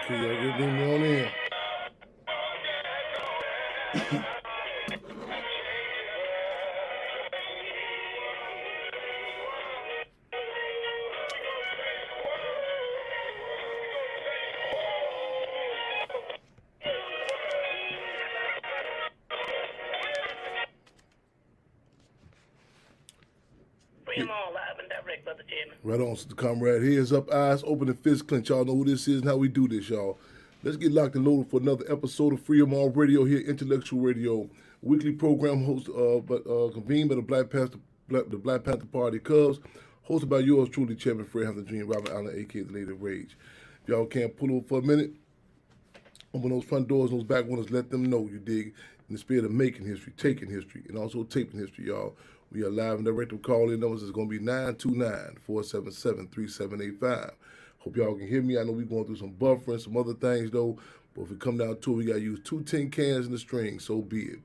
Okay, y'all get me on in. Bring them all live and direct, Brother Chairman. Right on, Sister Comrade. Here's up, eyes open, and fist clench. Y'all know who this is and how we do this, y'all. Let's get locked and loaded for another episode of Freedom All Radio here, Intellectual Radio, weekly program convened by the Black Panther Party Cubs, hosted by yours truly, Chairman Fred Hampton Jr., Robert Allen, aka the Lady of Rage. If y'all can't pull over for a minute, open those front doors, those back windows, let them know, you dig, in the spirit of making history, taking history, and also taping history, y'all. We are live and direct. Call-in numbers is going to be 929-477-3785. Hope y'all can hear me. I know we're going through some buffering, some other things, though. But if we come down to it, we got to use 2 tin cans and a string. So be it.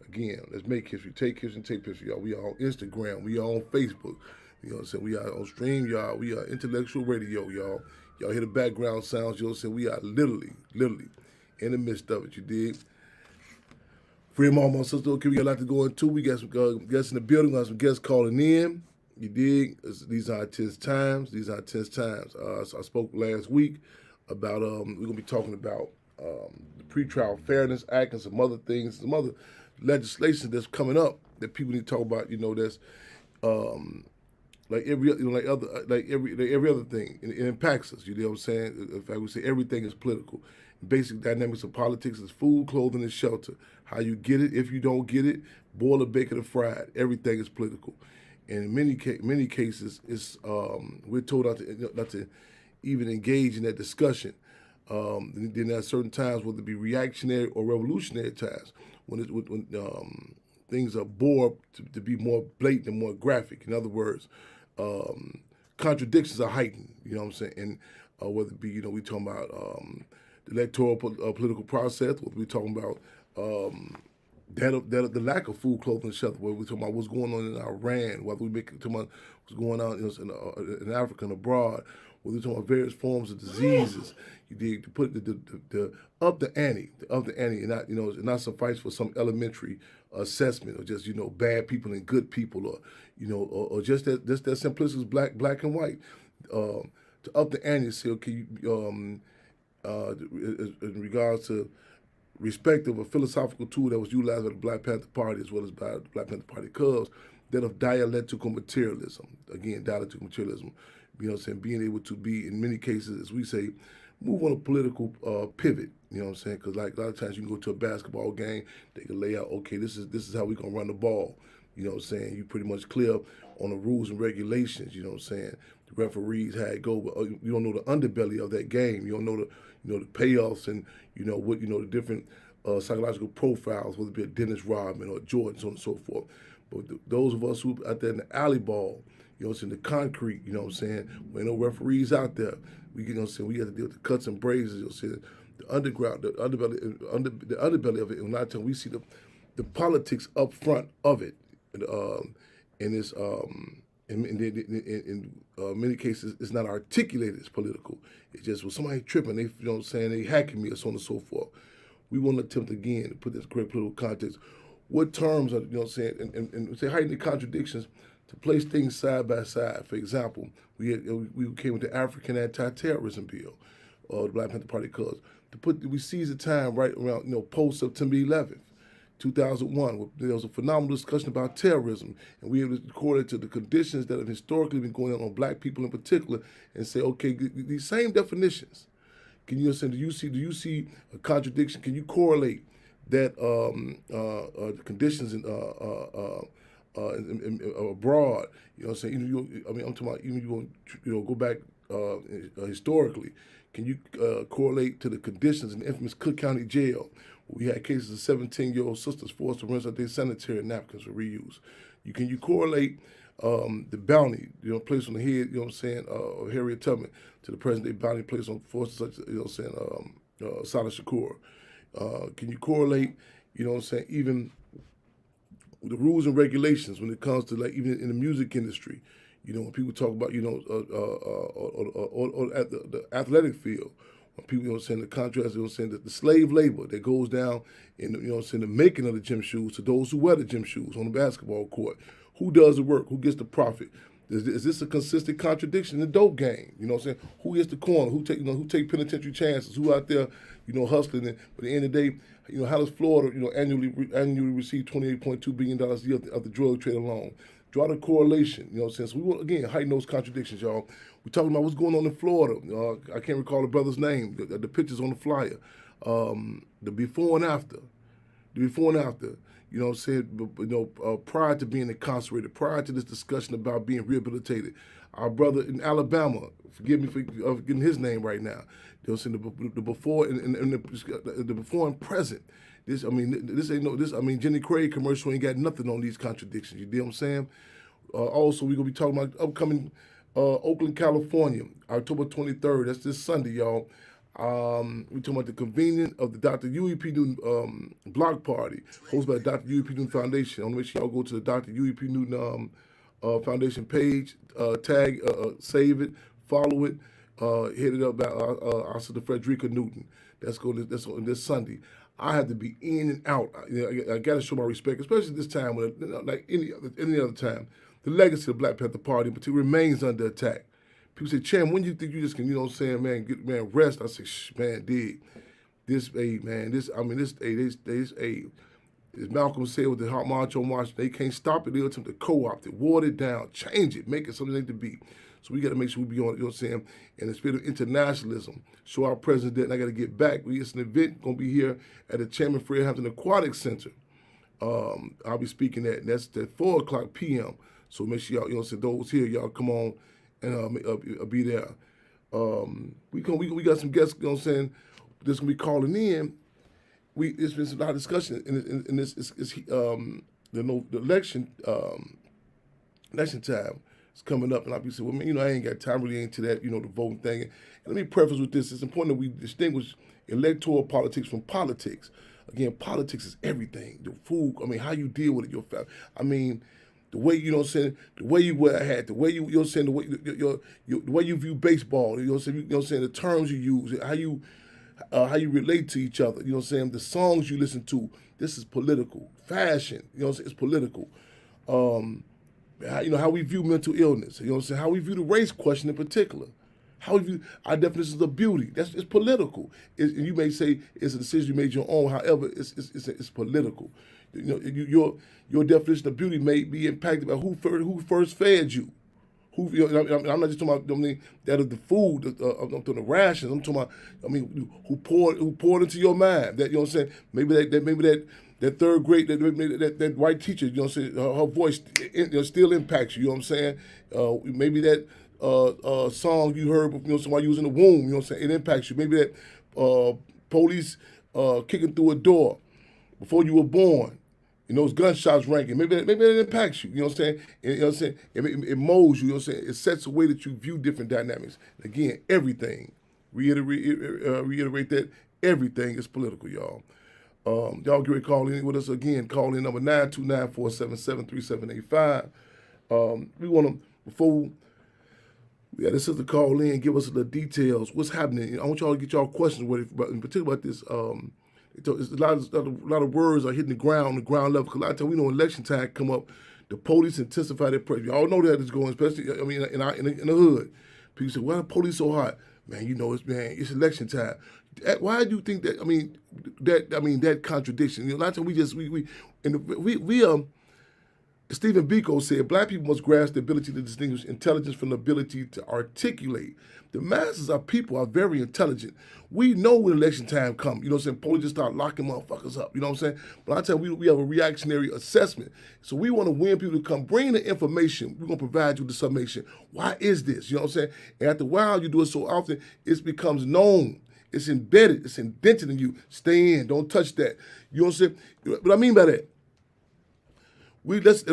Again, let's make history, take history, and tape history, y'all. We are on Instagram. We are on Facebook. You know what I'm saying? We are on Stream, y'all. We are Intellectual Radio, y'all. Y'all hear the background sounds, you know what I'm saying? We are literally in the midst of it, you dig? Free mom, my sister. Okay, we got a lot to go into. We got some guests in the building. We got some guests calling in. You dig? These are tense times. I spoke last week about we're gonna be talking about the Pretrial Fairness Act and some other things, some other legislation that's coming up that people need to talk about. You know, that's like every other thing. It impacts us. You know what I'm saying? In fact, we say everything is political. Basic dynamics of politics is food, clothing, and shelter. How you get it, if you don't get it, boil it, bake it, or fry it. Everything is political. And in many cases, it's we're told not to even engage in that discussion. Then there are certain times, whether it be reactionary or revolutionary times, when things are bore to be more blatant and more graphic. In other words, contradictions are heightened. You know what I'm saying? And whether it be, you know, we talking about the electoral political process, whether we talking about the lack of food, clothing, and shelter, whether we talking about what's going on in Iran, whether we talking about what's going on in Africa and abroad, whether we talking about various forms of diseases. You did to put the up the ante, and not, you know, not suffice for some elementary assessment, or just, you know, bad people and good people, or, you know, or just that simplistic black and white. To up the ante and say, okay, in regards to respect of a philosophical tool that was utilized by the Black Panther Party as well as by the Black Panther Party Cubs, that of dialectical materialism. Again, dialectical materialism. You know what I'm saying? Being able to be, in many cases, as we say, move on a political pivot. You know what I'm saying? Because like a lot of times you can go to a basketball game, they can lay out, okay, this is how we're gonna run the ball. You know what I'm saying? You pretty much clear on the rules and regulations. You know what I'm saying? The referees had it go, but you don't know the underbelly of that game. You don't know the payoffs and the different psychological profiles, whether it be a Dennis Rodman or Jordan, so on and so forth. But those of us who out there in the alley ball, you know, it's in the concrete, you know what I'm saying? There ain't no referees out there. We, you know what I'm saying, we have to deal with the cuts and braises, you know what I'm saying? The underground, the underbelly of it. And a lot of times we see the politics up front of it. And it's in many cases, it's not articulated as political. It's just, well, somebody tripping, they, you know what I'm saying, they hacking me, or so on and so forth. We want to attempt again to put this correct political context. What terms are, you know what I'm saying, and say heighten the contradictions, to place things side by side. For example, we came with the African Anti-Terrorism Bill, the Black Panther Party Cubs. We seized the time right around, you know, post September 11th. 2001, there was a phenomenal discussion about terrorism, and we able to record it to the conditions that have historically been going on black people in particular, and say, okay, these same definitions. Can you understand? Do you see a contradiction? Can you correlate that the conditions abroad? You know what I'm saying? I'm talking about, even you go back historically. Can you correlate to the conditions in the infamous Cook County Jail? We had cases of 17-year-old sisters forced to rinse out their sanitary napkins for reuse. Can you correlate the bounty, you know, placed on the head, you know what I'm saying, of Harriet Tubman, to the present day bounty placed on forces such as, you know what I'm saying, Sada Shakur? Can you correlate, you know what I'm saying, even the rules and regulations when it comes to, like, even in the music industry? You know, when people talk about, you know, or at the athletic field, People, you know what I'm saying, the contrast, you know what I'm saying, the slave labor that goes down in, you know what I'm saying, the making of the gym shoes to those who wear the gym shoes on the basketball court. Who does the work? Who gets the profit? Is this a consistent contradiction in the dope game? You know what I'm saying? Who gets the corner? Who take penitentiary chances? Who out there, you know, hustling? And at the end of the day, you know, how does Florida, you know, annually receive $28.2 billion a year of the drug trade alone? Draw the correlation, you know what I'm saying? So we want, again, heighten those contradictions, y'all. We're talking about what's going on in Florida. I can't recall the brother's name. The pictures on the flyer. The before and after. The before and after. You know what I'm saying? Prior to being incarcerated, prior to this discussion about being rehabilitated, our brother in Alabama, forgive me for getting his name right now. You know what I'm saying? The before and the before and present. This ain't no. I mean, Jenny Craig commercial ain't got nothing on these contradictions. You know what I'm saying? Also, we're gonna be talking about upcoming Oakland, California, October 23rd. That's this Sunday, y'all. We're talking about the convening of the Dr. Huey P. Newton block party, hosted by the Dr. Huey P. Newton Foundation. I want to make sure y'all go to the Dr. Huey P. Newton Foundation page, tag, save it, follow it, hit it up by our sister Frederica Newton. That's on this Sunday. I have to be in and out. I got to show my respect, especially this time when, like any other time, the legacy of the Black Panther Party remains under attack. People say, Chan, when do you think you just can, you know what I'm saying, man, rest? I say, man, dig. As Malcolm said with the Hot March on March, they can't stop it. They'll attempt to co-opt it, water it down, change it, make it something it need to be. So we got to make sure we be on, you know what I'm saying, in the spirit of internationalism. Show our president, and I got to get back. It's an event going to be here at the Chairman Fred Hampton Aquatic Center. I'll be speaking at, and that's at 4 o'clock p.m. So make sure y'all, you know what I'm saying, those here, y'all come on and be there. We got some guests, you know what I'm saying, that's going to be calling in. It's been a lot of discussion in this the election time is coming up, and I'll be saying, well, man, you know, I ain't got time really into that, you know, the voting thing. And let me preface with this: it's important that we distinguish electoral politics from politics. Again, politics is everything. The food, I mean, how you deal with it, your family. I mean, the way, you know what I'm saying, the way you wear a hat, the way you know what I'm saying, the way you view baseball, you know what I'm saying, the terms you use, how you relate to each other, you know what I'm saying, the songs you listen to. This is political. Fashion, you know what I'm saying, it's political. How we view mental illness, you know what I'm saying, how we view the race question in particular. How we view our definitions of beauty. It's political. And you may say it's a decision you made your own. However, it's political. You know, your definition of beauty may be impacted by who first fed you. I'm not just talking about that of the food, I'm talking the rations. I'm talking about who poured into your mind. That, you know what I'm saying. Maybe that third grade that white teacher, you know what I'm saying. Her voice still impacts you. You know what I'm saying. Maybe that song you heard, you know, somebody you was in the womb. You know what I'm saying. It impacts you. Maybe that police kicking through a door before you were born. And those gunshots ranking, maybe that impacts you. You know what I'm saying? And, you know what I'm saying? It molds you. You know what I'm saying? It sets the way that you view different dynamics. And again, everything. Reiterate that everything is political, y'all. Y'all get ready to call in with us again. Call in number 929-477-3785. We want to before. Yeah, this is the call in. Give us the details. What's happening? I want y'all to get y'all questions ready, in particular about this. It's a lot of words are hitting the ground level. Because a lot of times we know election time come up, the police intensify their pressure. Y'all know that is going, especially in the hood. People say, "Why the police so hot?" Man, you know it's election time. Why do you think that? That contradiction. You know, a lot of times Stephen Biko said, Black people must grasp the ability to distinguish intelligence from the ability to articulate. The masses of people are very intelligent. We know when election time comes. You know what I'm saying? Police just start locking motherfuckers up. You know what I'm saying? But I tell you, we have a reactionary assessment. So we want to win people to come. Bring the information. We're going to provide you the summation. Why is this? You know what I'm saying? And after a while, you do it so often, it becomes known. It's embedded. It's indented in you. Stay in. Don't touch that. You know what I'm saying? What I mean by that? Let's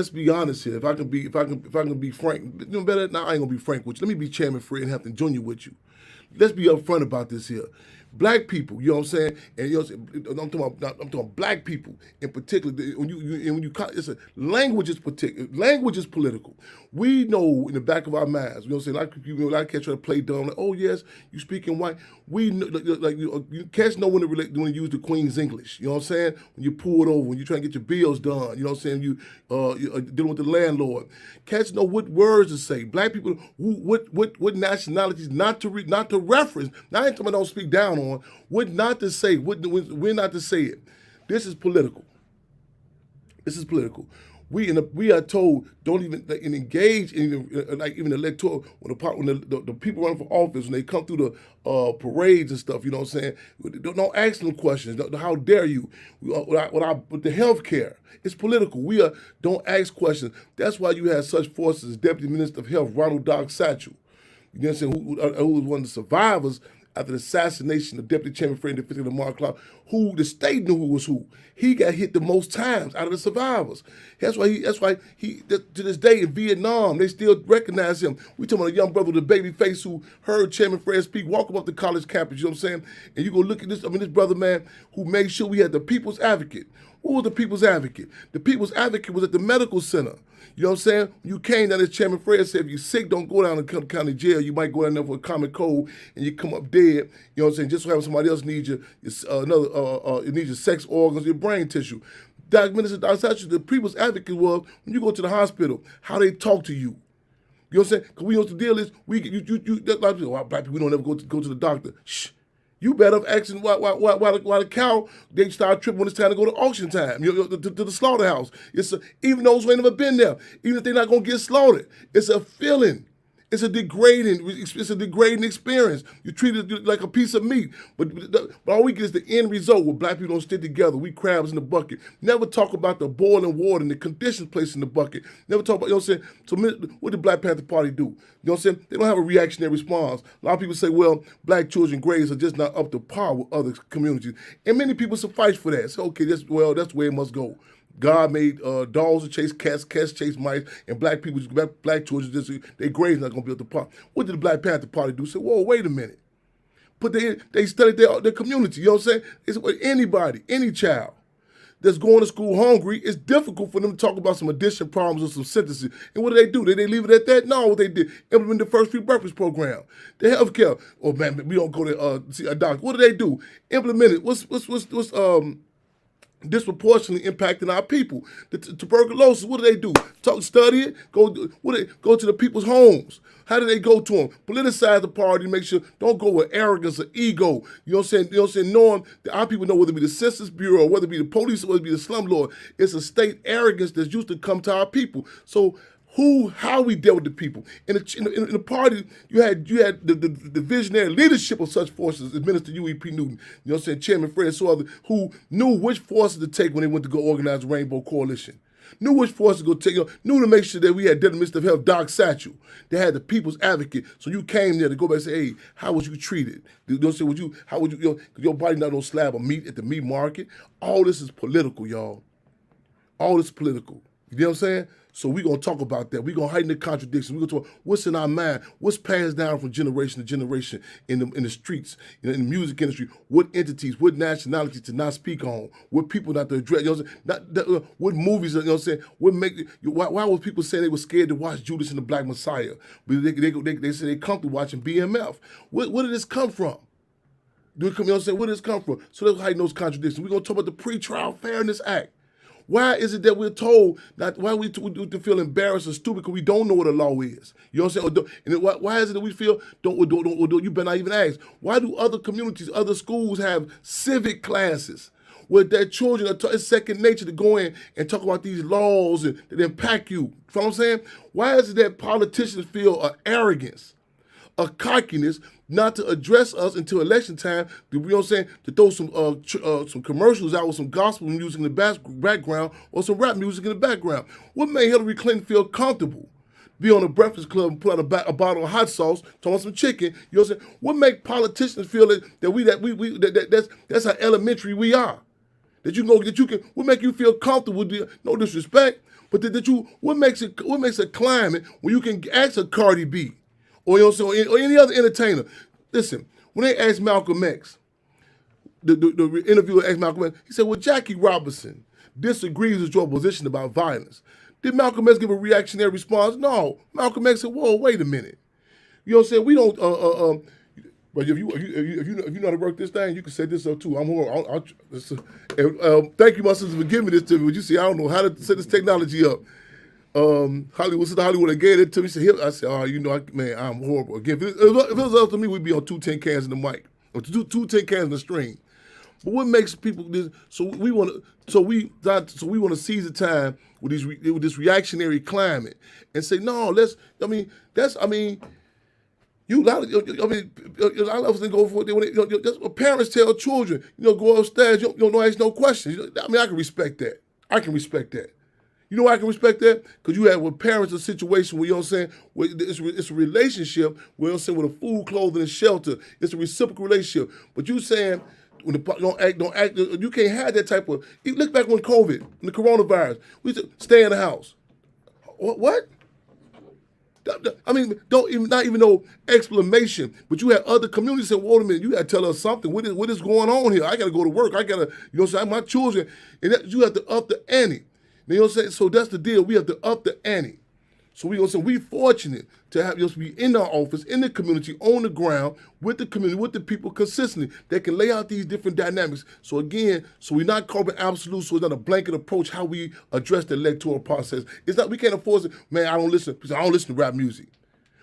be honest here. If I can be frank, you know better. Now I ain't gonna be frank with you. Let me be Chairman Fred Hampton Jr. with you. Let's be upfront about this here. Black people, you know what I'm saying? And you know, I'm talking about black people in particular. Language is particular. Language is political. We know in the back of our minds, you know what I'm saying? Like a lot of cats try to play dumb. Like, oh yes, you speaking white. We know, you cats know when to use the Queen's English. You know what I'm saying? When you pull it over, when you're trying to get your bills done. You know what I'm saying? You're dealing with the landlord. Cats know what words to say. Black people, what nationalities not to reference. Now I ain't talking about don't speak down on. What not to say. When not to say it. This is political. This is political. We are told don't even engage in even electoral when the people running for office when they come through the parades and stuff. You know what I'm saying? Don't ask them questions. How dare you? With the health care, it's political. Don't ask questions. That's why you have such forces as Deputy Minister of Health Ronald Doc Satchel. You know what I'm saying? Who was one of the survivors after the assassination of Deputy Chairman Fred the 50th of Mark Clark, who the state knew who was who. He got hit the most times out of the survivors. That's why he to this day in Vietnam, they still recognize him. We talking about a young brother with a baby face who heard Chairman Fred speak, walk up the college campus, you know what I'm saying? And you go look at this, this brother, man, who made sure we had the People's Advocate. Who was the People's Advocate? The People's Advocate was at the medical center. You know what I'm saying? You came down, as Chairman Fred said, if you're sick, don't go down to county jail. You might go down there for a common cold and you come up dead. You know what I'm saying? Just so having somebody else need you needs your sex organs, your brain tissue. Minister Doc Satchel, the People's Advocate was when you go to the hospital, how they talk to you. You know what I'm saying? Because we know the deal is, black people, we don't ever go to the doctor. Shh. You better asking why the cow, they start tripping when it's time to go to auction time, to the slaughterhouse. Even those who ain't never been there, even if they're not going to get slaughtered, it's a feeling. It's a degrading experience. You treat it like a piece of meat. But all we get is the end result where black people don't stick together. We crabs in the bucket. Never talk about the boiling water and the conditions placed in the bucket. Never talk about, you know what I'm saying? So what did Black Panther Party do? You know what I'm saying? They don't have a reactionary response. A lot of people say, well, black children's grades are just not up to par with other communities. And many people suffice for that. So, okay, that's the way it must go. God made dogs to chase cats, cats chase mice, and black children, their grades not going to be up to par. What did the Black Panther Party do? Say, whoa, wait a minute. But they studied their community, you know what I'm saying? It's anybody, any child that's going to school hungry, it's difficult for them to talk about some addition problems or some sentences. And what do? They leave it at that? No, what they did, implement the first free breakfast program. The health care, oh man, we don't go to see a doctor. What do? Implement it. What's disproportionately impacting our people? The tuberculosis, what do? Study it, go to the people's homes. How do they go to them? Politicize the party, make sure, don't go with arrogance or ego. You know what I'm saying? Knowing that our people know whether it be the Census Bureau, whether it be the police, or whether it be the slumlord, it's a state arrogance that's used to come to our people. So how we dealt with the people. In the party, you had the visionary leadership of such forces as Minister U.E.P. Newton, you know what I'm saying, Chairman Fred Souther, who knew which forces to take when they went to go organize the Rainbow Coalition. Knew which forces to go take, knew to make sure that we had Deputy Minister of Health, Doc Satchel. They had the People's Advocate. So you came there to go back and say, hey, how was you treated? You know what I'm saying? How would you, your body not on slab of meat at the meat market? All this is political, y'all. All this is political. You know what I'm saying? So we're going to talk about that. We're going to heighten the contradiction. We're going to talk about what's in our mind, what's passed down from generation to generation in the streets, in the music industry, what entities, what nationalities to not speak on, what people not to address, you know what I'm saying? What movies, you know what I'm saying? Why was people saying they were scared to watch Judas and the Black Messiah? But they say they come through watching BMF. Where did this come from? You know what I'm saying? Where did this come from? So let's heighten those contradictions. We're going to talk about the Pre-Trial Fairness Act. Why is it that we're told why we feel embarrassed or stupid because we don't know what a law is? You know what I'm saying? And why is it that we feel, you better not even ask, why do other communities, other schools have civic classes where their children it's second nature to go in and talk about these laws that impact you? You know what I'm saying? Why is it that politicians feel arrogance, a cockiness, not to address us until election time, you know what I'm saying, to throw some commercials out with some gospel music in the background or some rap music in the background? What made Hillary Clinton feel comfortable? Be on the Breakfast Club and pull out a bottle of hot sauce, talk about some chicken, you know what I'm saying? What make politicians feel that's how elementary we are? What make you feel comfortable, no disrespect, but what makes a climate where you can ask a Cardi B, or, you know, or any other entertainer? Listen, when they asked Malcolm X, the interviewer asked Malcolm X, he said, well, Jackie Robinson disagrees with your position about violence. Did Malcolm X give a reactionary response? No. Malcolm X said, whoa, wait a minute. You know what I'm saying? We don't, but if you know how to work this thing, you can set this up too. I'm horrible. Thank you, my sister, for giving me this to me. But you see, I don't know how to set this technology up. Hollywood, I gave it to me. I said, oh, you know, man, I'm horrible. Again, if it was up to me, we'd be on 2 tin cans in the mic, or two tin cans in the string. But what makes people this? So we want to seize the time with this reactionary climate and say, no, you a lot of us go for it. That's what parents tell children. Go upstairs. You don't ask no questions. I can respect that. I can respect that. You know why I can respect that? Because you have with parents a situation where, you know what I'm saying, where it's a relationship where, you know what I'm saying, with a food, clothing, and shelter. It's a reciprocal relationship. But you saying, when the don't act, you can't have that type of, look back when COVID, when the coronavirus, we said, stay in the house. What? I mean, not even no explanation. But you had other communities saying, wait a minute, you got to tell us something. What is going on here? I got to go to work. I got to, you know what I'm saying, my children, and you have to up the ante. You know what I'm saying? So that's the deal. We have to up the ante. So we fortunate to have us be in our office, in the community, on the ground, with the community, with the people consistently that can lay out these different dynamics. So again, we're not carving absolute, so it's not a blanket approach how we address the electoral process. It's not, we can't afford it, man, I don't listen to rap music.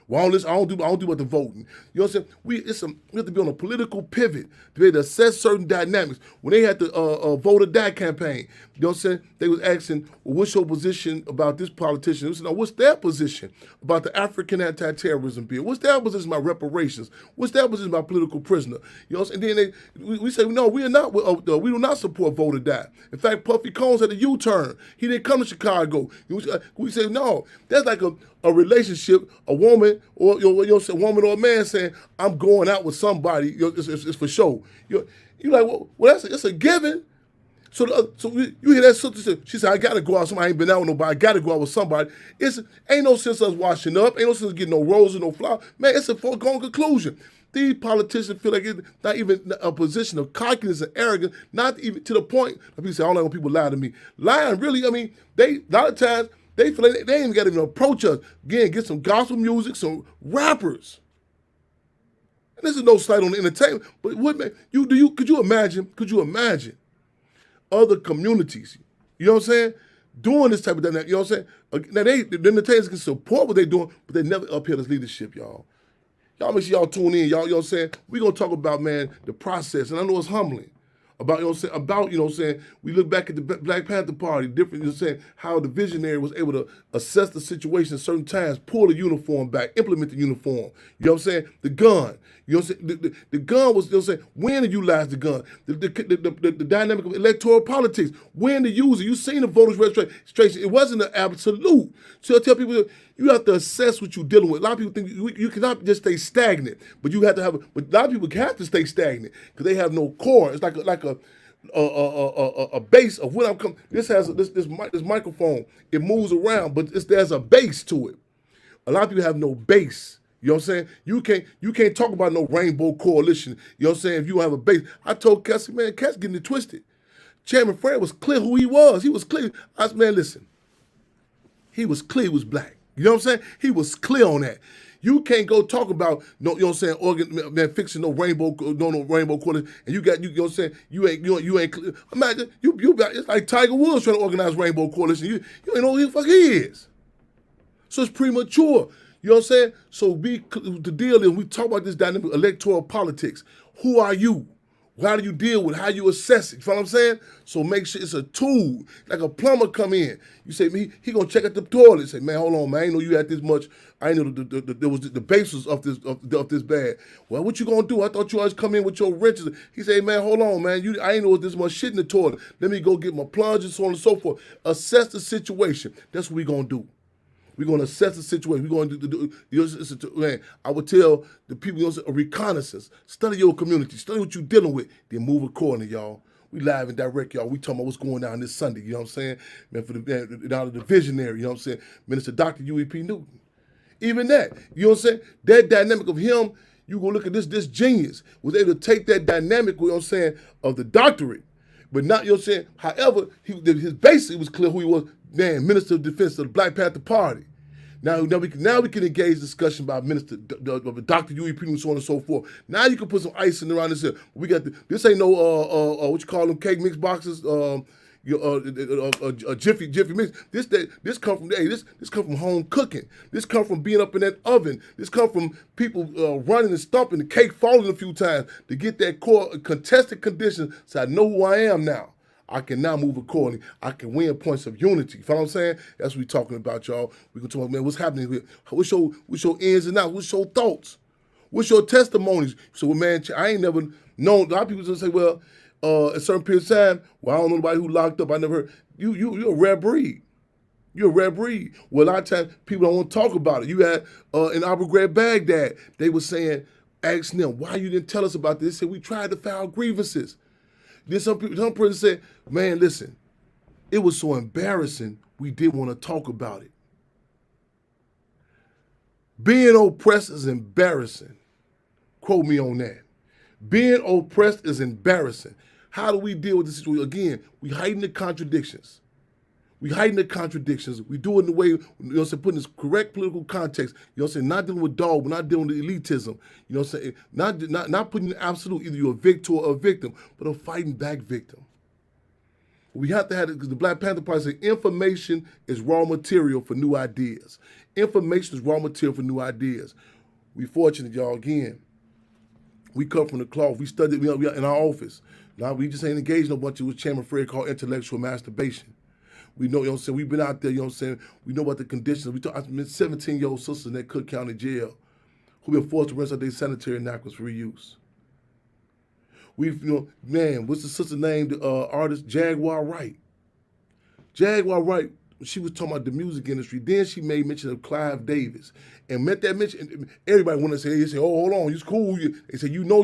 Well, I don't do about the voting. You know what I'm saying? We have to be on a political pivot to be able to assess certain dynamics. When they had the Vote or Die campaign, you know what I'm saying? They was asking, well, what's your position about this politician? They said, no, what's their position about the African anti-terrorism bill? What's their position about reparations? What's their position about political prisoner? You know what I'm saying? And then we say, no, we do not support Vote or Die. In fact, Puffy Combs had a U-turn. He didn't come to Chicago. We say, no, that's like a relationship, a woman or a woman or a man saying, I'm going out with somebody, it's for show. You're like, well, that's a given. So you hear that sister, she said, I got to go out with somebody. I ain't been out with nobody. I got to go out with somebody. Ain't no sense us washing up. Ain't no sense getting no roses, no flowers. Man, it's a foregone conclusion. These politicians feel like it's not even a position of cockiness and arrogance, not even to the point that people say, I don't like when people lie to me. Lying, really, I mean, a lot of times, they feel like they ain't even got to even approach us. Again, get some gospel music, some rappers. And this is no slight on the entertainment, but could you imagine other communities, you know what I'm saying, doing this type of dynamic, you know what I'm saying? Now the entertainers can support what they're doing, but they never uphill this leadership, y'all. Y'all make sure y'all tune in, y'all, you know what I'm saying? We're gonna talk about, man, the process, and I know it's humbling. About, you know what I'm saying, we look back at the Black Panther Party, different, you know what I'm saying, how the visionary was able to assess the situation at certain times, pull the uniform back, implement the uniform. You know what I'm saying? The gun. You know what I'm saying? The gun was, you know what I'm saying, when to utilize the gun. The dynamic of electoral politics, when to use it. You seen the voters registration. It wasn't an absolute. So I tell people, you have to assess what you're dealing with. A lot of people think you cannot just stay stagnant, but you have to have. But a lot of people have to stay stagnant because they have no core. It's like a base of what I'm coming. This has this microphone. It moves around, but there's a base to it. A lot of people have no base. You know what I'm saying? You can't talk about no rainbow coalition. You know what I'm saying? If you don't have a base. I told Cassie, man, Cass getting it twisted. Chairman Fred was clear who he was. He was clear. I said, man, listen. He was clear he was black. You know what I'm saying? He was clear on that. You can't go talk about no, you know what I'm saying, fixing no rainbow coalition, and you know what I'm saying, you ain't clear. Imagine it's like Tiger Woods trying to organize rainbow coalition. You ain't know who the fuck he is. So it's premature. You know what I'm saying? So the deal is, we talk about this dynamic electoral politics. Who are you? How do you deal with it? How you assess it? You know what I'm saying? So make sure it's a tool. Like a plumber come in. You say, he gonna check out the toilet. Say, man, hold on, man. I ain't know you had this much. I ain't know the base was of this bad. Well, what you gonna do? I thought you always come in with your wrenches. He say, man, hold on, man. I ain't know this much shit in the toilet. Let me go get my plunge and so on and so forth. Assess the situation. That's what we gonna do. We're going to assess the situation. We're going to do, man, I would tell the people, you know, a reconnaissance. Study your community. Study what you're dealing with. Then move accordingly, y'all. We live and direct, y'all. We talking about what's going on this Sunday, you know what I'm saying? Man, for the visionary, you know what I'm saying? Minister Dr. UEP Newton. Even that, you know what I'm saying? That dynamic of him, You go look at this genius was able to take that dynamic, you know what I'm saying, of the doctorate, but not, you know what I'm saying. However, his basic was clear who he was. Man, Minister of Defense of the Black Panther Party. Now we can engage discussion about Minister Dr. Huey P. and so on and so forth. Now you can put some icing around this. We got this ain't no what you call them cake mix boxes. Jiffy mix. This come from this come from home cooking. This come from being up in that oven. This come from people running and stomping, the cake falling a few times to get that core contested condition. So I know who I am now. I can now move accordingly. I can win points of unity. You know what I'm saying? That's what we talking about, y'all. We can talk about, man, what's happening here? What's your ins and outs? What's your thoughts? What's your testimonies? So, man, I ain't never known. A lot of people just say, well, at a certain period of time, well, I don't know nobody who locked up. I never heard. You're a rare breed. You're a rare breed. Well, a lot of times people don't want to talk about it. You had in Abu Ghraib, Baghdad, they were saying, asking them, why you didn't tell us about this? They said, we tried to file grievances. Then some person said, man, listen, it was so embarrassing, we didn't want to talk about it. Being oppressed is embarrassing. Quote me on that. Being oppressed is embarrassing. How do we deal with this situation? Again, we hiding the contradictions. We hiding the contradictions. We do it in the way, you know what I'm saying, putting this correct political context, you know what I'm saying, not dealing with dog, but not dealing with elitism, you know what I'm saying, not putting the absolute, either you're a victor or a victim, but a fighting back victim. We have to have it, because the Black Panther Party says information is raw material for new ideas. Information is raw material for new ideas. We fortunate, y'all, again. We come from the cloth. We studied, we are in our office. Now, we just ain't engaged in a bunch of what Chairman Fred called intellectual masturbation. We know, you know what I'm saying, we've been out there, you know what I'm saying, we know about the conditions. We talk, I've been 17-year-old sisters in that Cook County jail who've been forced to rinse out their sanitary napkins for reuse. We've, you know, man, what's the sister name, the artist, Jaguar Wright. Jaguar Wright, she was talking about the music industry. Then she made mention of Clive Davis. And met that mention, and everybody wanted to say, they say, oh, hold on, it's cool. They say, you know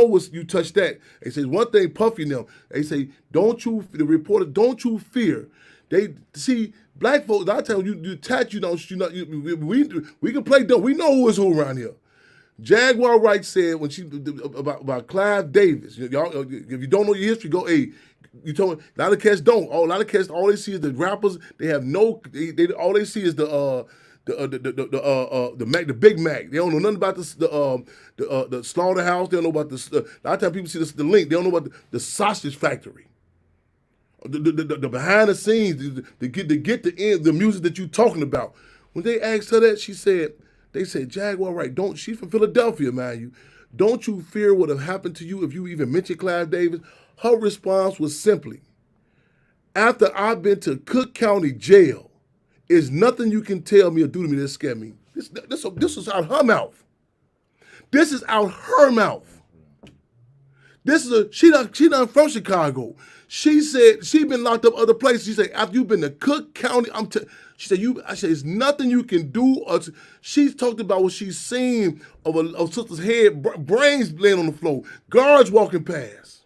what's, you touched that. They say, one thing, Puffy and them, they say, the reporter, don't you fear. They see black folks. I tell you, we can play dumb. We know who is who around here. Jaguar Wright said when she about Clive Davis. Y'all, if you don't know your history, go. Hey, you told me a lot of cats don't. A lot of cats, all they see is the rappers. They have no. All they see is the Big Mac. They don't know nothing about the slaughterhouse. They don't know about the. A lot of times people see the link. They don't know about the sausage factory. The behind the scenes, to get the music that you're talking about. When they asked her that, they said, Jaguar Wright, she's from Philadelphia, mind you. Don't you fear what have happened to you if you even mention Clive Davis? Her response was simply, after I've been to Cook County Jail, there's nothing you can tell me or do to me that scare me. This is out her mouth. This is out her mouth. She done from Chicago. She said she been locked up other places. She said after you've been to Cook County, she said there's nothing you can do. She's talked about what she's seen of a sister's head, brains laying on the floor, guards walking past.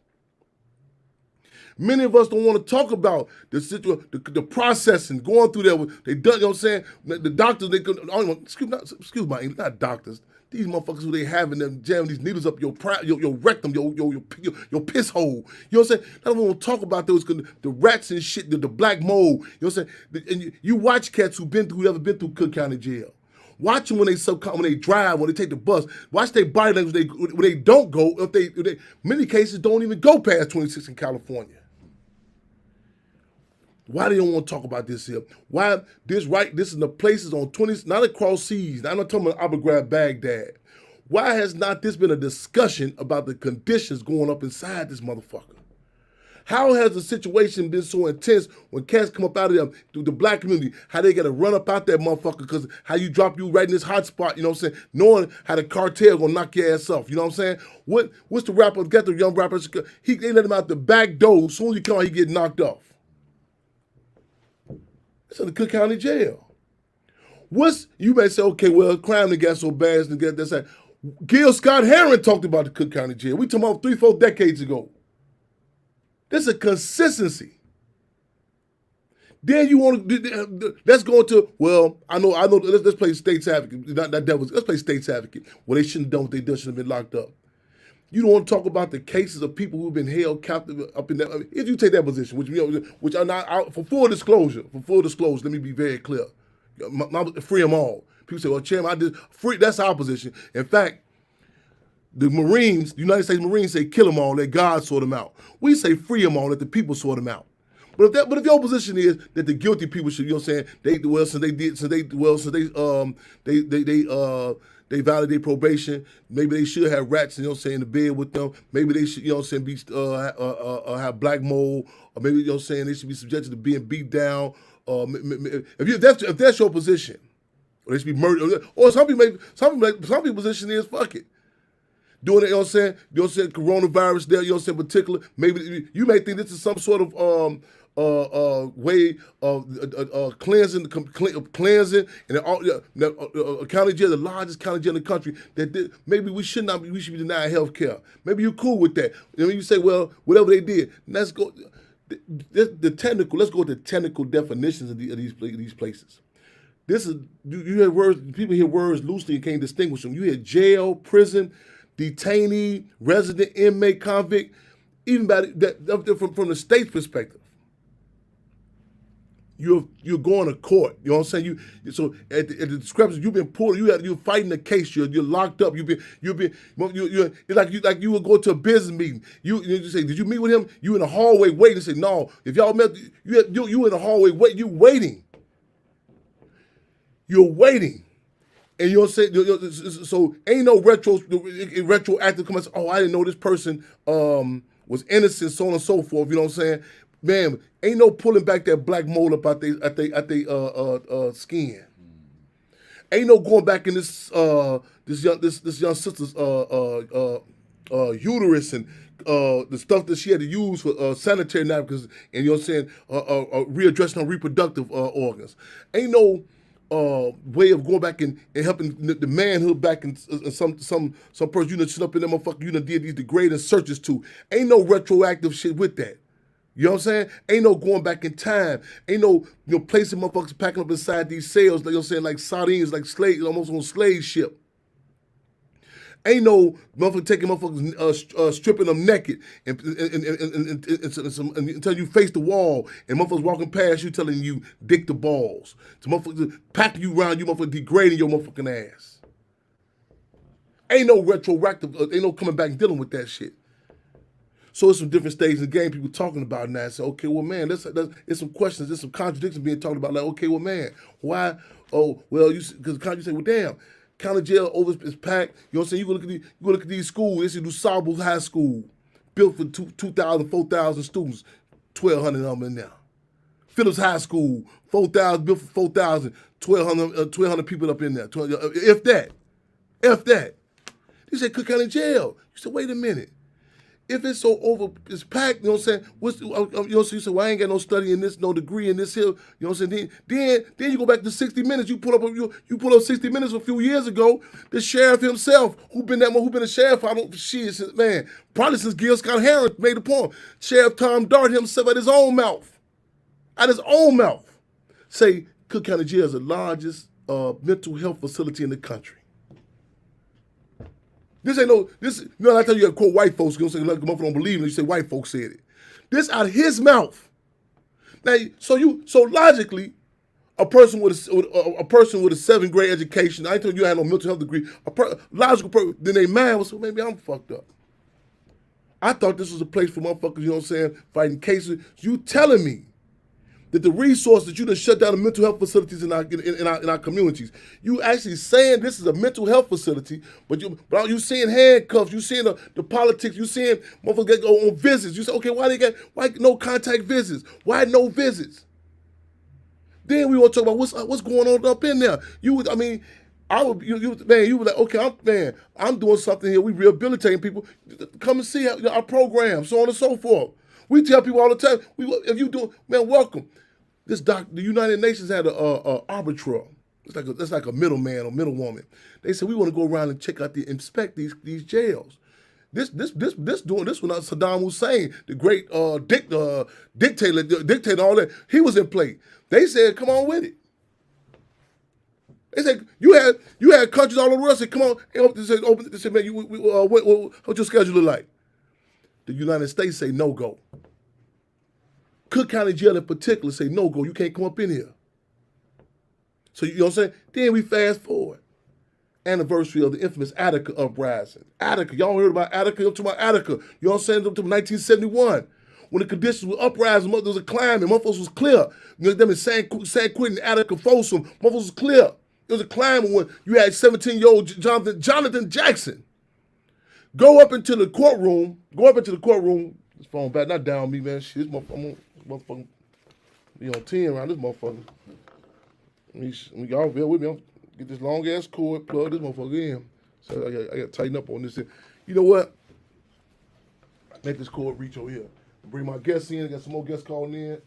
Many of us don't want to talk about the situation, the processing, going through there. They done, you know what I'm saying? The doctors, excuse me, not doctors. These motherfuckers who they having them jamming these needles up your rectum, your piss hole. You know what I'm saying? I don't want to talk about those, the rats and shit, the black mold. You know what I'm saying? And you watch cats who've ever been through Cook County Jail. Watch them when they drive, when they take the bus. Watch their body language when they don't go. If they many cases don't even go past 26 in California. Why they don't want to talk about this here? Why this is the places on 20, not across seas. I'm not talking about Abu Ghraib, Baghdad. Why has not this been a discussion about the conditions going up inside this motherfucker? How has the situation been so intense when cats come up out of them, through the black community, how they got to run up out that motherfucker because how you drop you right in this hot spot, you know what I'm saying? Knowing how the cartel gonna knock your ass off, you know what I'm saying? What's the rapper, got the young rapper, they let him out the back door, as soon as he come out, he get knocked off. It's in the Cook County Jail. You may say, okay, well, crime that got so bad, and get that. Gil Scott-Heron talked about the Cook County Jail. We talking about 3-4 decades ago. There's a consistency. Then you want to let's go into I know. Let's play state's advocate. Not devils. Let's play state's advocate. Well, they shouldn't have done what they done. Should have been locked up. You don't want to talk about the cases of people who've been held captive up in that. I mean, if you take that position, which are not out for full disclosure. Let me be very clear. Free them all. People say, "Well, Chairman, I did free." That's our position. In fact, the Marines, the United States Marines, say kill them all. Let God sort them out. We say free them all. Let the people sort them out. But if your position is that the guilty people should, you know what I'm saying, they violate probation, maybe they should have rats, you know what I'm saying, in the bed with them. Maybe they should, you know what I'm saying, have black mold, or maybe, you know what I'm saying, they should be subjected to being beat down. If that's your position, or they should be murdered, or some people's position is fuck it. Doing it, you know what I'm saying, coronavirus there, you know what I'm saying, particular, maybe you may think this is some sort of way of cleansing, and county jail, the largest county jail in the country, that maybe we should be denied health care. Maybe you're cool with that. And you say, well, whatever they did, let's go. Let's go with the technical definitions of these places. This is, you hear words, people hear words loosely and can't distinguish them. You hear jail, prison, detainee, resident, inmate, convict, even from the state's perspective. You're going to court. You know what I'm saying? So at the discrepancy, you've been pulled. You're fighting the case. You're locked up. It's like you would go to a business meeting. You say, did you meet with him? You in the hallway waiting. Say, no. If y'all met, you in the hallway waiting. You're waiting. And you'll say, so ain't no retroactive come and say, oh, I didn't know this person was innocent, so on and so forth. You know what I'm saying? Man, ain't no pulling back that black mold up at they skin. Ain't no going back in this young sister's uterus and the stuff that she had to use for sanitary napkins, and you know what I'm saying, readdressing her reproductive organs. Ain't no way of going back and helping the manhood back in some person you done shit up in that motherfucker you done did these degrading searches to. Ain't no retroactive shit with that. You know what I'm saying? Ain't no going back in time. Ain't no placing motherfuckers packing up inside these cells, like, you know what I'm saying, like sardines, like slaves, almost on a slave ship. Ain't no motherfucker taking motherfuckers, stripping them naked and until you face the wall and motherfuckers walking past you telling you dick the balls. So motherfuckers packing you around, you motherfuckers degrading your motherfucking ass. Ain't no retroactive, ain't no coming back and dealing with that shit. So it's some different stages in the game people talking about now. Say, okay, well, man, there's some questions, there's some contradictions being talked about. Like, okay, well, man, why? Oh, well, because you say, well, damn, county jail is packed. You know what I'm saying? You go look at these schools. This is DuSable High School, built for 2,000, 4,000 students, 1,200 of them in there. Phillips High School, 4,000, built for 4,000, 1,200 people up in there. If that. You say Cook County Jail. You say, wait a minute. If it's so it's packed, you know what I'm saying? You say, well, I ain't got no study in this, no degree in this here. You know what I'm saying? Then you go back to 60 Minutes. You pull up 60 Minutes a few years ago. The sheriff himself, who been a sheriff, probably since Gil Scott-Heron made the point. Sheriff Tom Dart himself at his own mouth, say Cook County Jail is the largest mental health facility in the country. I tell you, I quote white folks, you know, say, like, the motherfucker don't believe me, you say white folks said it. This out of his mouth. Now, so logically, a person with a 7th grade education, I ain't telling you I had no mental health degree, logical person, then they mind was, so maybe I'm fucked up. I thought this was a place for motherfuckers, you know what I'm saying, fighting cases. You telling me that the resources that you done shut down the mental health facilities in our communities, you actually saying this is a mental health facility, but you seeing handcuffs, you seeing the politics, you seeing motherfuckers go on visits. You say, okay, why no contact visits? Why no visits? Then we want to talk about what's going on up in there. You were like, okay, I'm doing something here. We rehabilitating people. Come and see our program, so on and so forth. We tell people all the time, welcome. The United Nations had an arbiter. It's like a middleman or middlewoman. They said, we want to go around and inspect these jails. This doing this when Saddam Hussein, the great dictator, all that, he was in play. They said, come on with it. They said you had countries all over the world say, come on, they said, man, what's your schedule look like? The United States say no go. Cook County Jail in particular say no go. You can't come up in here. So you know what I'm saying? Then we fast forward. Anniversary of the infamous Attica uprising. Attica, y'all heard about Attica? Up to my Attica. You know what I'm saying? Up to 1971. When the conditions were uprising, there was a climbing, motherfuckers was clear. You know, them in San Quentin, Attica, Folsom, motherfuckers was clear. There was a climbing when you had 17-year-old Jonathan Jackson. Go up into the courtroom. This phone back, not down me, man. Shit, this motherfucker be on 10 around this motherfucker. Y'all bear with me. I'm get this long ass cord, plug this motherfucker in. So I got to tighten up on this. You know what? Make this cord reach over here. Bring my guests in. Got some more guests calling in.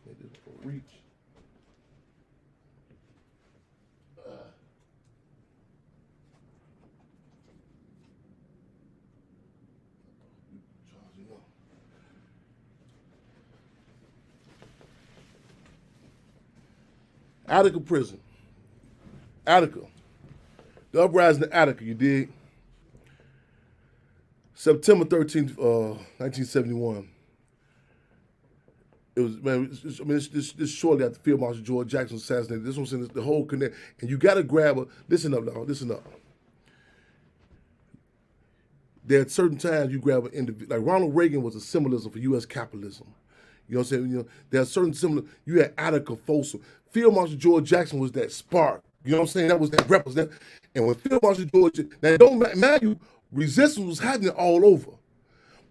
Make this reach. Attica prison. Attica. The uprising in Attica, you dig? September 13th, 1971. It was, man, this shortly after Field Marshal George Jackson was assassinated. This one's in the whole connect. And you got to grab a, listen up now, listen up. There are certain times you grab an individual, like Ronald Reagan was a symbolism for U.S. capitalism. You know what I'm saying? You know, there are certain similar, you had Attica, Folsom. Field Marshal George Jackson was that spark. You know what I'm saying? That was that represent. And when Field Marshal George, now don't matter, resistance was happening all over.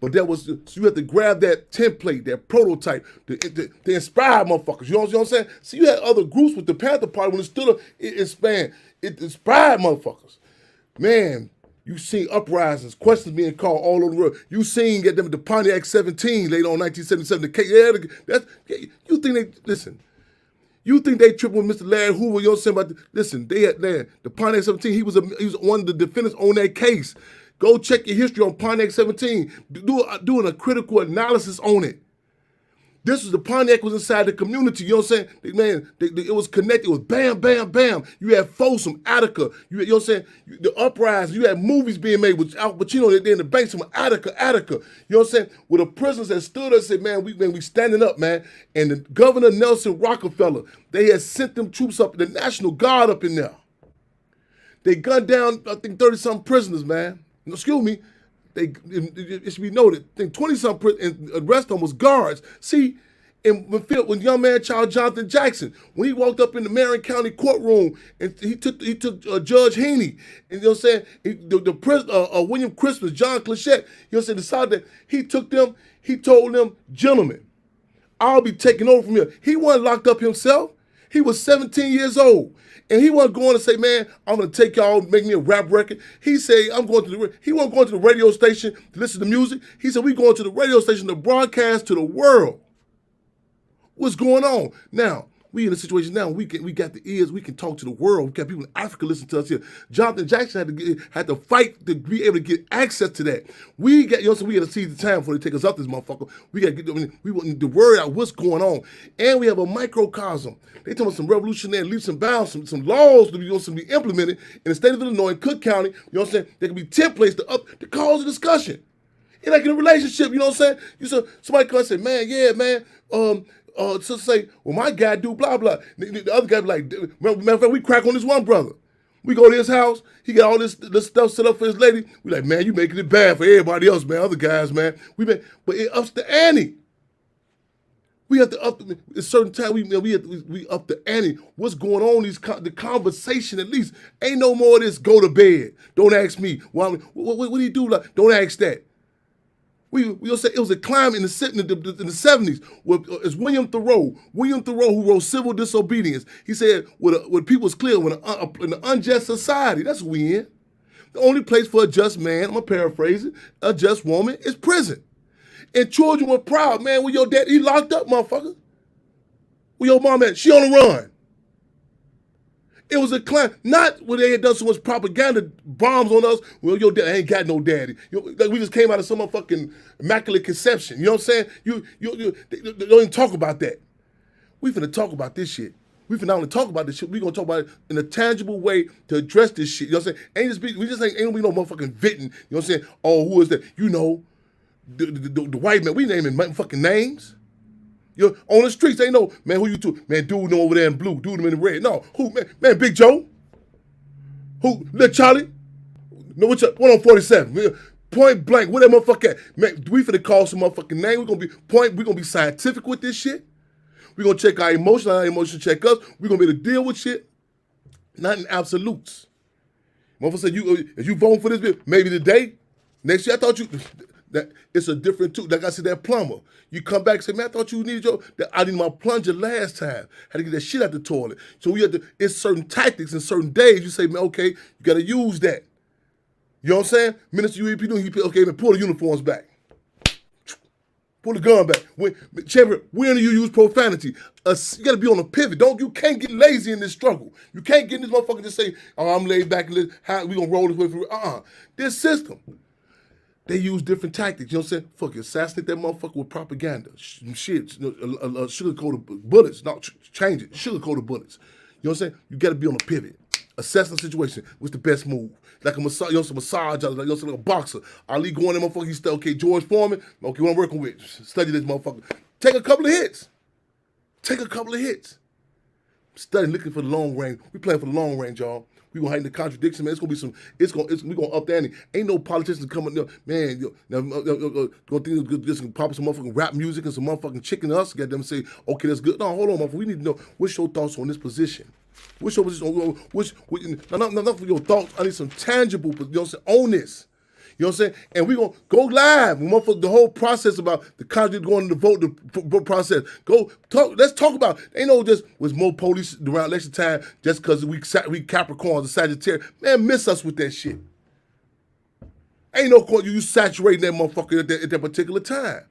But that was, so you had to grab that template, that prototype, to inspire motherfuckers. You know what I'm saying? So you had other groups with the Panther Party when it stood up, it inspired motherfuckers. Man, you seen uprisings, questions being called all over the world. You seen get them at the Pontiac 17 later on 1977. You think they, listen, you think they tripped with Mr. Larry Hoover, you know what I'm saying? About listen, they had the Pontiac 17, he was one of the defendants on that case. Go check your history on Pontiac 17. Doing a critical analysis on it. This was the Pontiac was inside the community, you know what I'm saying? Man, it was connected. It was bam, bam, bam. You had Folsom, Attica. You know what I'm saying? The uprising. You had movies being made with Al Pacino. They're in the banks from Attica. You know what I'm saying? With the prisoners that stood up and said, man, we standing up, man. And the Governor Nelson Rockefeller, they had sent them troops up, the National Guard up in there. They gunned down, I think, 30-something prisoners, man. Excuse me. It should be noted, I think 20-something, and the rest of them was guards. See, and when young man child Jonathan Jackson, when he walked up in the Marion County courtroom, and he took Judge Haney, and you know what I'm saying, the prisoner, William Christmas, John Clichette, you know what I'm saying, decided that he took them, he told them, gentlemen, I'll be taking over from here. He wasn't locked up himself. He was 17 years old. And he wasn't going to say, man, I'm going to take y'all, make me a rap record. He said, he wasn't going to the radio station to listen to music. He said, we going to the radio station to broadcast to the world what's going on. Now, we in a situation now, we got the ears, we can talk to the world. We got people in Africa listening to us here. Jonathan Jackson had to fight to be able to get access to that. We got to seize the time before they take us up this motherfucker. We got to get, we want the word out what's going on. And we have a microcosm. They talking about some revolutionary leaps and bounds, some laws to be implemented in the state of Illinois and Cook County. You know what I'm saying? There can be templates to cause a discussion. And like in a relationship, you know what I'm saying? Somebody come and say, man, yeah, man, so say, well, my guy do blah, blah. The other guy be like, matter of fact, we crack on this one brother. We go to his house, he got all this stuff set up for his lady. We like, man, you making it bad for everybody else, man, other guys, man. But it ups the ante. We have to up at a certain time. We up the ante. What's going on? The conversation at least ain't no more of this. Go to bed. Don't ask me. What do you do? Like, don't ask that. We'll say it was a climb in the 70s. It's William Thoreau. William Thoreau, who wrote Civil Disobedience. He said, when people's clear, in an unjust society, that's what we in. The only place for a just man, I'm gonna paraphrase it, a just woman is prison. And children were proud, man, when your dad, he locked up, motherfucker. Where your mom at? She on the run. It was a clan, not when they had done so much propaganda bombs on us. Well, your dad ain't got no daddy. Like we just came out of some motherfucking immaculate conception. You know what I'm saying? They don't even talk about that. We finna talk about this shit. We finna not only talk about this shit, we gonna talk about it in a tangible way to address this shit. You know what I'm saying? Ain't gonna be no motherfucking vetting. You know what I'm saying? Oh, who is that? You know, the white man. We naming motherfucking names. You're on the streets, ain't no, man, who you two? Man, dude them over there in blue, dude them in red. No, who, man, Big Joe? Who, Little Charlie? No, what on 47? Point blank, where that motherfucker at? Man, we finna call some motherfucking name. We gonna be scientific with this shit. We gonna check our emotions check us. We gonna be able to deal with shit, not in absolutes. Motherfucker said, if you vote for this bill, maybe today, next year, I thought that it's a different tool. Like I said, that plumber. You come back and say, man, I thought you needed I needed my plunger last time. Had to get that shit out the toilet. So it's certain tactics and certain days. You say, man, okay, you got to use that. You know what I'm saying? Minister UEP, okay, man, pull the uniforms back. Pull the gun back. Champion, when do you use profanity? You got to be on a pivot. You can't get lazy in this struggle. You can't get in this motherfucker and just say, oh, I'm laid back and we going to roll this way for This system. They use different tactics. You know what I'm saying? Fuck, assassinate that motherfucker with propaganda. Shit, sugar-coated bullets. No, change it. Sugar-coated bullets. You know what I'm saying? You got to be on a pivot. Assess the situation. What's the best move? Like a massage, like a boxer. Ali going there, motherfucker. He said, okay, George Foreman. Okay, what I'm working with. Study this motherfucker. Take a couple of hits. Study, looking for the long range. We playing for the long range, y'all. We gonna hide the contradiction, man. It's gonna be some. We gonna up the ante. Ain't no politicians coming there, man. Gonna think just pop some motherfucking rap music and some motherfucking chicken us. Get them say, okay, that's good. No, hold on, motherfucker. We need to know what's your thoughts on this position. What's your position? Not for your thoughts. I need some tangible. You know what I'm saying? On this. You know what I'm saying? And we gonna go live. The whole process about the country going to vote, the process. Go talk. Let's talk about. Ain't no just was more police around election time just because we Capricorns and Sagittarius. Man, miss us with that shit. Ain't no you saturating that motherfucker at that particular time.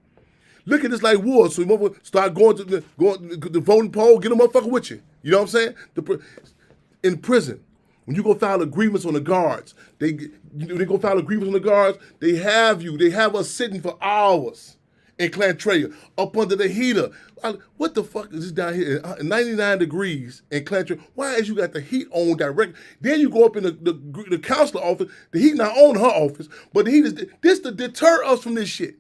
Look at this like war. So you motherfucker start going to the voting poll. Get a motherfucker with you. You know what I'm saying? In prison. When you go file a grievance on the guards, they go file a grievance on the guards, they have us sitting for hours in Clantrea, up under the heater. What the fuck is this down here? 99 degrees in Clantrea. Why is you got the heat on direct? Then you go up in the counselor office, the heat not on her office, but the heat is this to deter us from this shit.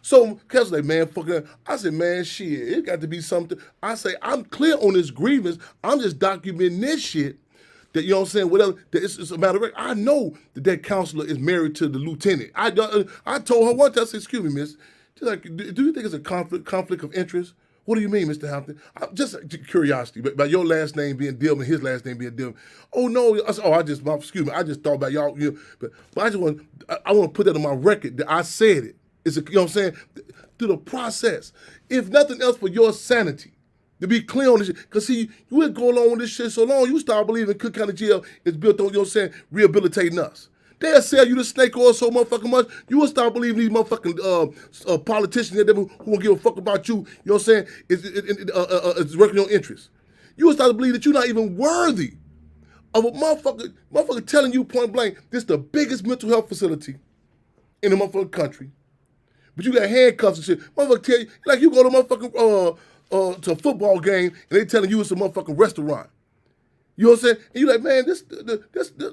So, Kelsey's like, man, fucking, I said, man, shit, it got to be something. I say, I'm clear on this grievance. I'm just documenting this shit. That, you know what I'm saying, whatever, that it's a matter of, I know that counselor is married to the lieutenant. I told her one time, I said, excuse me, miss, she's like, do you think it's a conflict of interest? What do you mean, Mr. Hampton? Just curiosity, but by your last name being Dillman, his last name being Dillman. Oh, no, excuse me, I just thought about y'all, but I just want to put that on my record that I said it. You know what I'm saying? Through the process. If nothing else for your sanity, to be clear on this shit. Because see, you would go along with this shit so long, you start believing Cook County Jail is built on, you know what I'm saying, rehabilitating us. They'll sell you the snake oil so motherfucking much, you will start believing these motherfucking politicians who won't give a fuck about you, you know what I'm saying, is working your interests. You will start to believe that you're not even worthy of a motherfucker telling you point blank, this is the biggest mental health facility in the motherfucking country. But you got handcuffs and shit. Motherfucker tell you, like you go to motherfucking, to a football game and they telling you it's a motherfucking restaurant. You know what I'm saying? And you like, man, this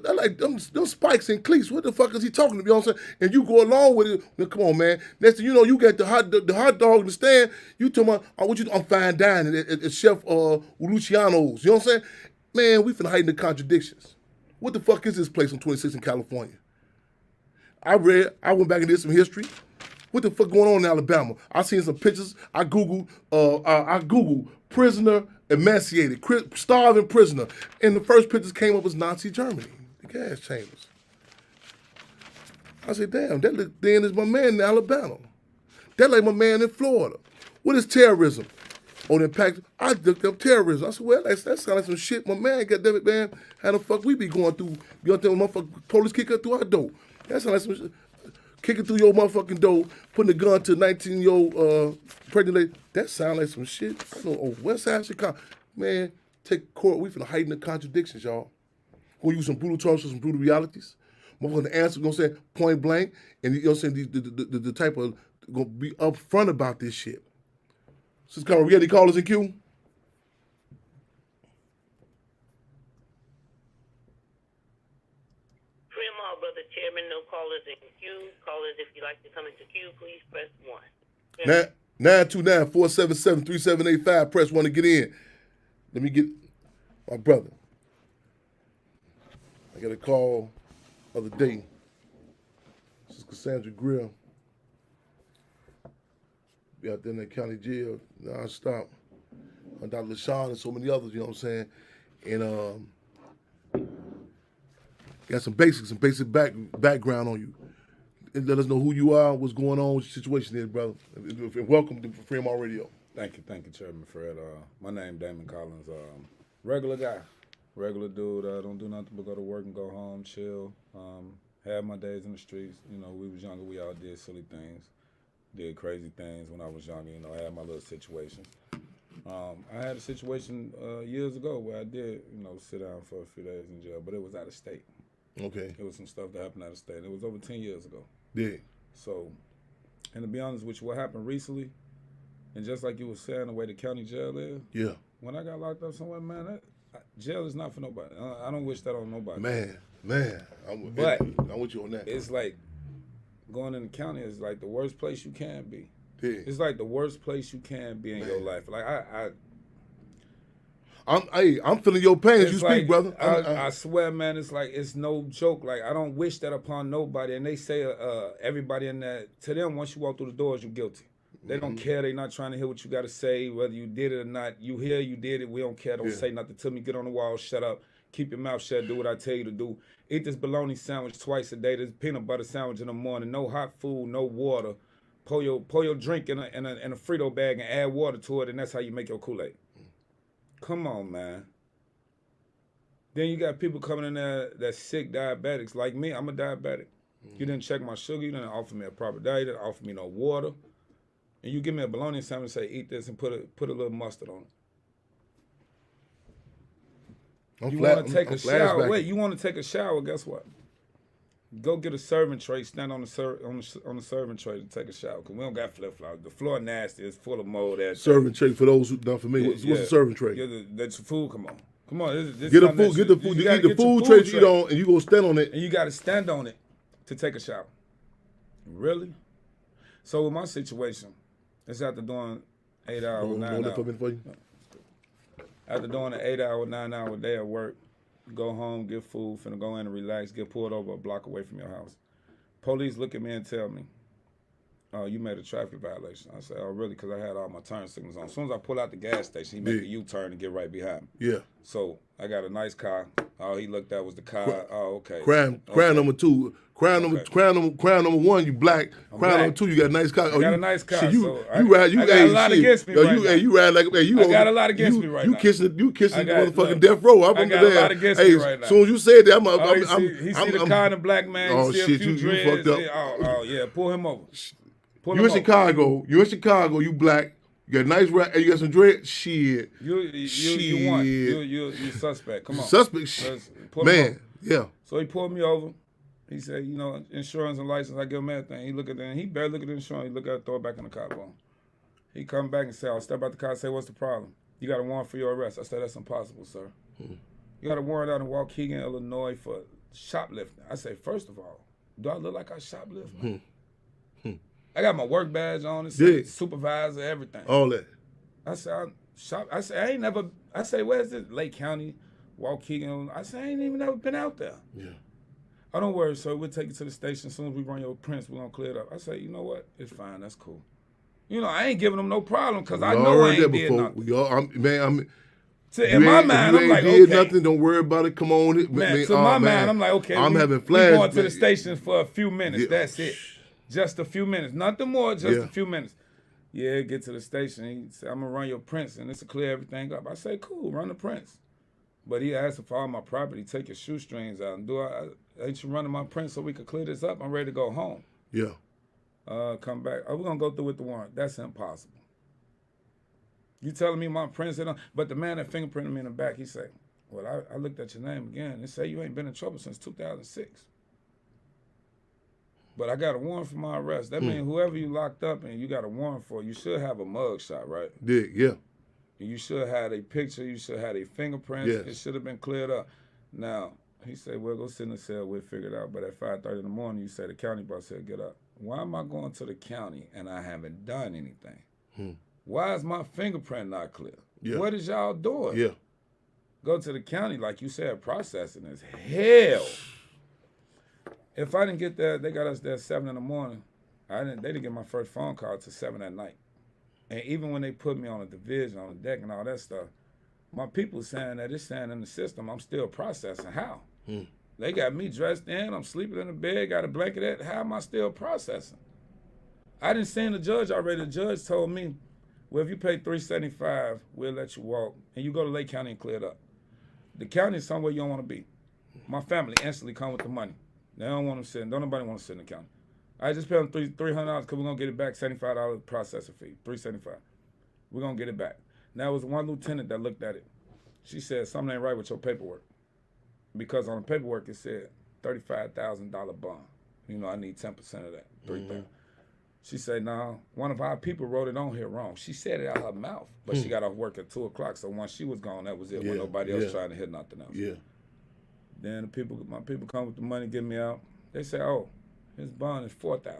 I like them spikes and cleats. What the fuck is he talking to me? You know what I'm saying? And you go along with it. Now, come on, man. Next thing you know, you got the hot dog in the stand. You talking about, I'm fine dining at Chef Luciano's. You know what I'm saying? Man, we finna hide the contradictions. What the fuck is this place on 26 in California? I went back and did some history. What the fuck going on in Alabama? I seen some pictures. I Googled prisoner emaciated, starving prisoner. And the first pictures came up as Nazi Germany, the gas chambers. I said, damn, that look then is my man in Alabama. That like my man in Florida. What is terrorism? On the impact, I looked up terrorism. I said, well, that sounds like some shit. My man, goddammit, man, how the fuck we be going through, you know what I'm saying, motherfucking police kick us through our door. That sounds like some shit. Kicking through your motherfucking door, putting a gun to a 19-year-old pregnant lady. That sound like some shit. I don't know, West Side Chicago. Man, take court. We finna heighten the contradictions, y'all. Gonna use some brutal terms for some brutal realities. Motherfucker, the answer gonna say point blank, and you know what I'm saying, the type of gonna be upfront about this shit. Sister Carol, we got any callers in queue? Free 'em all, Brother Chairman. No callers in queue. Callers, if you'd like to come into queue, please press 1. 929-477-3785. Press 1 to get in. Let me get my brother. I got a call the other day. This is Cassandra Grill. Be out there in the county jail non-stop. And Dr. LaShawn and so many others, you know what I'm saying? And got some basic background on you. And let us know who you are, what's going on, what your situation is, brother. And welcome to Free 'em all Radio. Thank you, Chairman Fred. My name Damon Collins. Regular guy, regular dude. Don't do nothing but go to work and go home, chill. Had my days in the streets. You know, we was younger. We all did silly things, did crazy things when I was younger. You know, I had my little situations. I had a situation years ago where I did, you know, sit down for a few days in jail, but it was out of state. Okay. It was some stuff that happened out of state. It was over 10 years ago. Yeah. So, and to be honest with you, what happened recently, and just like you were saying, the way the county jail is, Yeah. when I got locked up somewhere, man, jail is not for nobody. I don't wish that on nobody. Man, I'm with you on that. It's like going in the county is like the worst place you can be. Yeah. It's like the worst place you can be in your life. Like I'm feeling your pain as you speak, like, brother. I swear, man, it's like it's no joke. Like I don't wish that upon nobody. And they say everybody in that, to them, once you walk through the doors, you're guilty. They don't care. They not trying to hear what you got to say, whether you did it or not. You here, you did it. We don't care. Don't say nothing to me. Get on the wall. Shut up. Keep your mouth shut. Do what I tell you to do. Eat this bologna sandwich twice a day. This peanut butter sandwich in the morning. No hot food. No water. Pour your drink in a Frito bag and add water to it, and that's how you make your Kool-Aid. Come on, man. Then you got people coming in there that's sick, diabetics. Like me, I'm a diabetic. You didn't check my sugar. You didn't offer me a proper diet. You didn't offer me no water. And you give me a bologna sandwich and say, eat this and put a little mustard on it. You want to take a shower. Wait, you want to take a shower, guess what? Go get a serving tray, stand on the serving tray to take a shower, because we don't got flip-flops. The floor nasty. It's full of mold. Serving tray, for those who not familiar, what's a serving tray? That's your food, come on. Come on. This get the food tray to eat on, and you go stand on it. And you got to stand on it to take a shower. Really? So with my situation, it's after doing 8 hours, 9 hours. After doing an 8 hour, 9 hour day at work, go home, get food, finna go in and relax, get pulled over a block away from your house. Police look at me and tell me, oh, you made a traffic violation. I say, oh, really? Because I had all my turn signals on. As soon as I pull out the gas station, he make a U-turn and get right behind me. Yeah. So I got a nice car. All he looked at was the car. Okay. Crime number two. Crime number one, you black. Crime number two, you got a nice car. I got a nice car. I got a lot against me right now. You ride like you. I got a lot against me right now. You kissing motherfucking death row. I got a lot against me right now. As soon as you said that, he see the car and the black man. Oh shit, you fucked up. Oh yeah, pull him over. You in Chicago. You black. You got a nice ride. You got some dread. Shit. You want. You suspect. Come on. Suspect. Man. Yeah. So he pulled me over. He said, you know, insurance and license, I give him everything. He look at that, he barely look at the insurance, he look at it, throw it back in the car for him. He come back and say, I'll step out the car and say, what's the problem? You got a warrant for your arrest. I said, that's impossible, sir. You got a warrant out in Waukegan, Illinois for shoplifting. I say, first of all, do I look like I shoplift? I got my work badge on, it supervisor, everything. All that. I said, I say, where's this? Lake County, Waukegan. I said, I ain't even never been out there. Yeah. Oh, don't worry, sir. We'll take you to the station. As soon as we run your prints, we're going to clear it up. I say, you know what? It's fine. That's cool. You know, I ain't giving them no problem because I know I ain't did nothing. In my mind, I'm like, okay. Nothing. Don't worry about it. Come on. Man, to my mind, I'm like, okay. I'm having flashbacks. We're going to the station for a few minutes. That's it. Just a few minutes. Nothing more, just a few minutes. Yeah, get to the station. He said, I'm going to run your prints, and this will clear everything up. I say, cool, run the prints. But he asked for all my property, take your shoestrings out, and ain't you running my prints so we could clear this up? I'm ready to go home. Yeah. Come back. We're going to go through with the warrant. That's impossible. You telling me my prints hit on? But the man that fingerprinted me in the back, he said, well, I looked at your name again. They say you ain't been in trouble since 2006. But I got a warrant for my arrest. That means whoever you locked up and you got a warrant for, you should have a mug shot, right? Yeah. You should have a picture. You should have a fingerprints. Yes. It should have been cleared up. Now, he said, well, go sit in the cell. We'll figure it out. But at 5:30 in the morning, you said the county boss said, get up. Why am I going to the county and I haven't done anything? Why is my fingerprint not clear? Yeah. What is y'all doing? Yeah. Go to the county, like you said, processing is hell. If I didn't get there, they got us there at 7 in the morning. They didn't get my first phone call till 7 at night. And even when they put me on a division, on the deck and all that stuff, my people saying that it's saying in the system, I'm still processing. How? They got me dressed in, I'm sleeping in the bed, got a blanket at. How am I still processing? I didn't see the judge already. The judge told me, well, if you pay $375, we'll let you walk. And you go to Lake County and clear it up. The county is somewhere you don't want to be. My family instantly come with the money. They don't want them sitting. Don't nobody want to sit in the county. I just pay them $300 because we're going to get it back, $75 processing fee, $375. We're going to get it back. Now, it was one lieutenant that looked at it. She said, something ain't right with your paperwork. Because on the paperwork, it said $35,000 bond. You know, I need 10% of that, $3,000. She said, no, one of our people wrote it on here wrong. She said it out of her mouth, but she got off work at 2 o'clock. So once she was gone, that was it. When nobody else trying to hit nothing else. Yeah. Then my people come with the money, get me out. They say, oh, his bond is $4,000.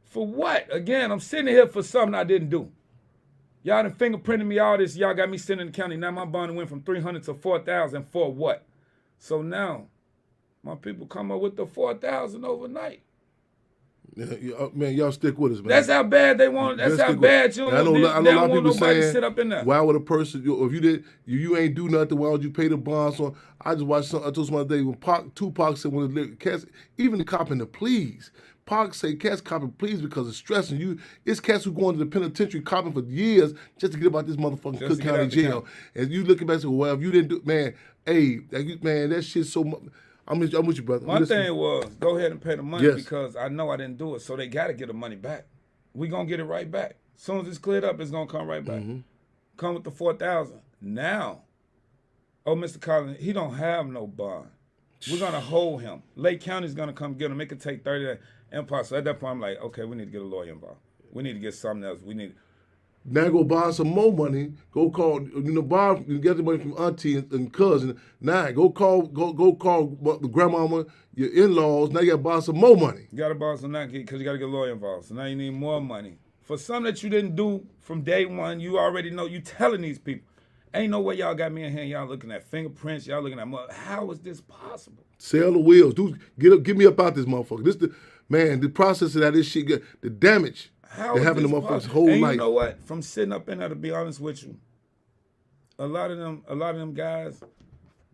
For what? Again, I'm sitting here for something I didn't do. Y'all done fingerprinted me all this. Y'all got me sitting in the county. Now my bond went from $300 to $4,000 for what? So now my people come up with the $4,000 overnight. Yeah, man, y'all stick with us, man. That's how bad they want. That's how bad you I know a lot of people saying, to sit up in there. why would a person, if you did, you ain't do nothing, why would you pay the bonds on? I just watched something, I told somebody the other day, when Tupac said, when the cats, even the copping the pleas, Pac say cats copping pleas because it's stressing you. It's cats who going to the penitentiary copping for years just to get about this motherfucking Cook County jail. And you looking back and say, well, if you didn't do, man, hey, man, that shit's so much. I'm with you, brother. My thing was, go ahead and pay the money because I know I didn't do it. So they got to get the money back. We going to get it right back. As soon as it's cleared up, it's going to come right back. Come with the $4,000. Now, Mr. Collins, he don't have no bond. We're going to hold him. Lake County's going to come get him. It could take 30 days. Impossible. At that point, I'm like, okay, we need to get a lawyer involved. We need to get something else. We need. Now go borrow some more money. Go call, borrow, get the money from auntie and cousin. Now go call the grandmama, your in-laws. Now you got to borrow some more money. You got to borrow some that because you got to get a lawyer involved. So now you need more money. For something that you didn't do from day one, you already know. You telling these people. Ain't no way y'all got me in here and y'all looking at fingerprints. Y'all looking at mud. How is this possible? Sell the wheels. Dude, get me up out this motherfucker. The process of that, this shit, the damage. They're having the motherfuckers whole and life. You know what? From sitting up in there, to be honest with you, a lot of them guys,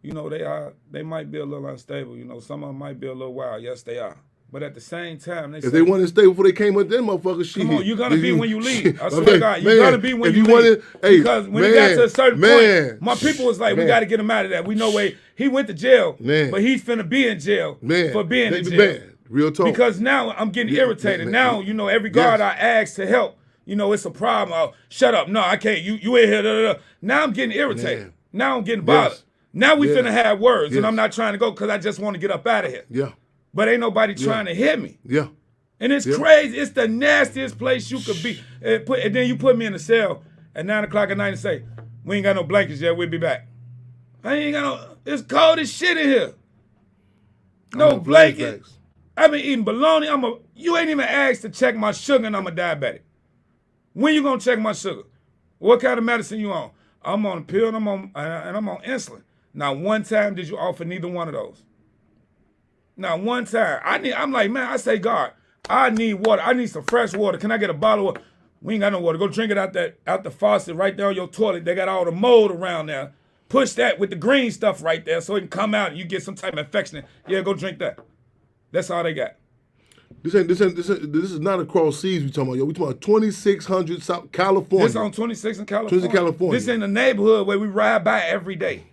they might be a little unstable. Some of them might be a little wild. Yes, they are. But at the same time, if they wanted to stay before they came with them motherfuckers, shit. Come on, you're gonna be when you leave. I swear to God, you're gonna be when you leave. Because when he got to a certain point, my people was like, we got to get him out of that. We know where he went to jail, but he's finna be in jail for being in jail. Real talk. Because now I'm getting irritated. Now, every guard I ask to help, it's a problem. Oh, shut up. No, I can't. You ain't here. Da, da, da. Now I'm getting irritated. Now I'm getting bothered. Now we finna have words, and I'm not trying to go because I just want to get up out of here. Yeah. But ain't nobody trying to hit me. Yeah. And it's crazy. It's the nastiest place you could be. And then you put me in a cell at 9 o'clock at night and say, we ain't got no blankets yet. We'll be back. I ain't got no. It's cold as shit in here. No blankets. I've been eating bologna. You ain't even asked to check my sugar, and I'm a diabetic. When you gonna check my sugar? What kind of medicine you on? I'm on a pill and I'm on insulin. Now, one time did you offer neither one of those? Now, one time I'm like, man, I say, God, I need water. I need some fresh water. Can I get a bottle of water? We ain't got no water. Go drink it out the faucet right there on your toilet. They got all the mold around there. Push that with the green stuff right there so it can come out and you get some type of infection. Yeah, go drink that. That's all they got. This is not across seas we talking about, yo. We talking about 2600 South California. This on 26 in California. 26 in California. This in the neighborhood where we ride by every day.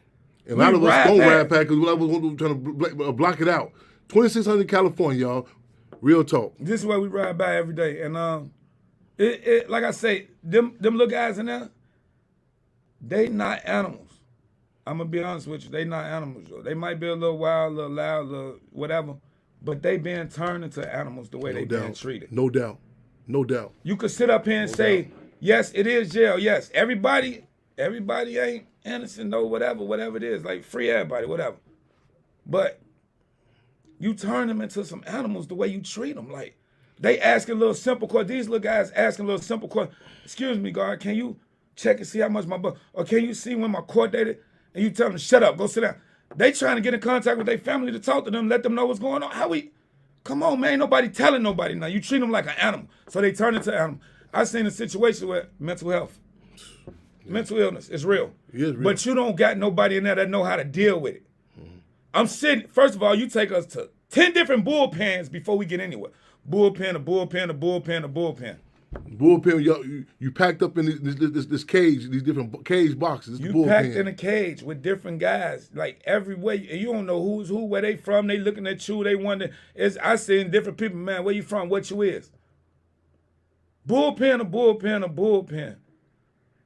And a lot of us don't ride past because I was trying to block it out. 2600 California, y'all. Real talk. This is where we ride by every day. And Like I say, them little guys in there, they not animals. I'm gonna be honest with you, they not animals. Yo. They might be a little wild, a little loud, a little whatever, but they being turned into animals the way they being treated. No doubt. No doubt. You could sit up here and say, yes, it is jail. Yes, everybody ain't innocent, no, whatever it is. Like, free everybody, whatever. But you turn them into some animals the way you treat them. Like, they asking little simple questions. These little guys asking little simple questions. Excuse me, guard, can you check and see how much my book, or can you see when my court dated? And you tell them, shut up, go sit down. They trying to get in contact with their family to talk to them, let them know what's going on. Come on, man, ain't nobody telling nobody now. You treat them like an animal. So they turn into animal. I seen a situation where mental health, mental illness is real. It is real. But you don't got nobody in there that know how to deal with it. I'm sitting, first of all, you take us to 10 different bullpens before we get anywhere. Bullpen, a bullpen, a bullpen, a bullpen. Bullpen, you packed up in this cage, these different cage boxes. You packed in a cage with different guys, like every way. You don't know who's who, where they from. They looking at you. They wonder. I seen different people, man. Where you from? What you is? Bullpen, a bullpen, a bullpen.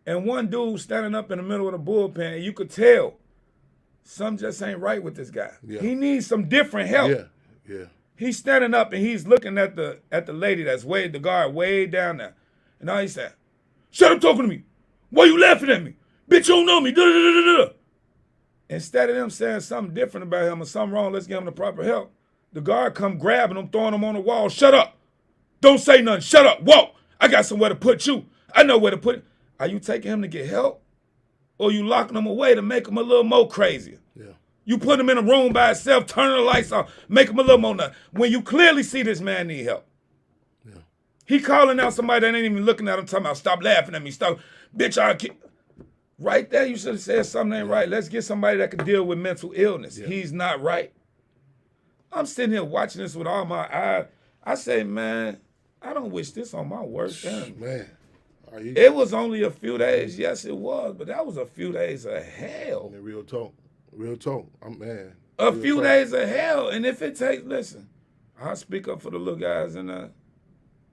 And one dude standing up in the middle of the bullpen, and you could tell something just ain't right with this guy. Yeah. He needs some different help. Yeah. He's standing up and he's looking at the lady that's the guard way down there. And now he's saying, shut up talking to me. Why you laughing at me? Bitch, you don't know me. Da-da-da-da-da. Instead of them saying something different about him or something wrong, let's give him the proper help. The guard come grabbing him, throwing him on the wall. Shut up. Don't say nothing. Shut up. Whoa. I got somewhere to put you. I know where to put it. Are you taking him to get help? Or you locking him away to make him a little more crazier? Yeah. You put him in a room by himself, turning the lights off, make him a little more nuts. When you clearly see this man need help. Yeah. He calling out somebody that ain't even looking at him, talking about, stop laughing at me, stop. Bitch, right there, you should have said something ain't right. Let's get somebody that can deal with mental illness. Yeah. He's not right. I'm sitting here watching this with all my eyes. I say, man, I don't wish this on my worst enemy. Man. It was only a few days. Yes, it was, but that was a few days of hell. Real talk. Real talk. Man. A few days of hell. And if it takes, listen, I'll speak up for the little guys in there.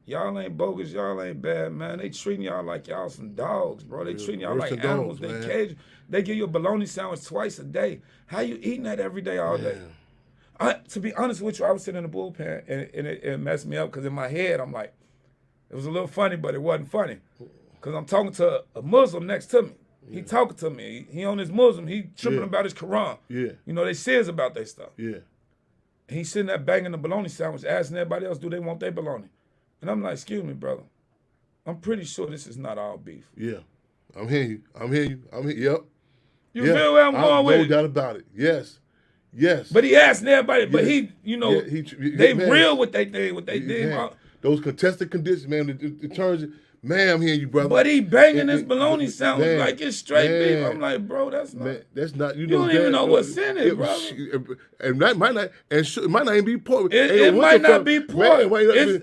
Y'all ain't bogus. Y'all ain't bad, man. They treating y'all like y'all some dogs, bro. They treating y'all like animals. They give you a bologna sandwich twice a day. How you eating that every day, all day? To be honest with you, I was sitting in the bullpen, and it messed me up because in my head, I'm like, it was a little funny, but it wasn't funny. Because I'm talking to a Muslim next to me. He talking to me. He on his Muslim. He tripping about his Quran. Yeah. You know, they serious about their stuff. Yeah. And he's sitting there banging the bologna sandwich, asking everybody else, do they want their bologna? And I'm like, excuse me, brother. I'm pretty sure this is not all beef. Yeah. I'm hearing you. Yep. You feel where I'm going with it? No doubt about it. Yes. But he asking everybody, but he, you know, they real with they thing, what they did. Those contested conditions, man, it turns, man, I'm hearing you, brother. But he banging this bologna sandwich like it's straight beef. I'm like, bro, that's not. Man, that's not. You don't even know what's in it, bro. And that might not. And it might not even be pork. It might not be pork.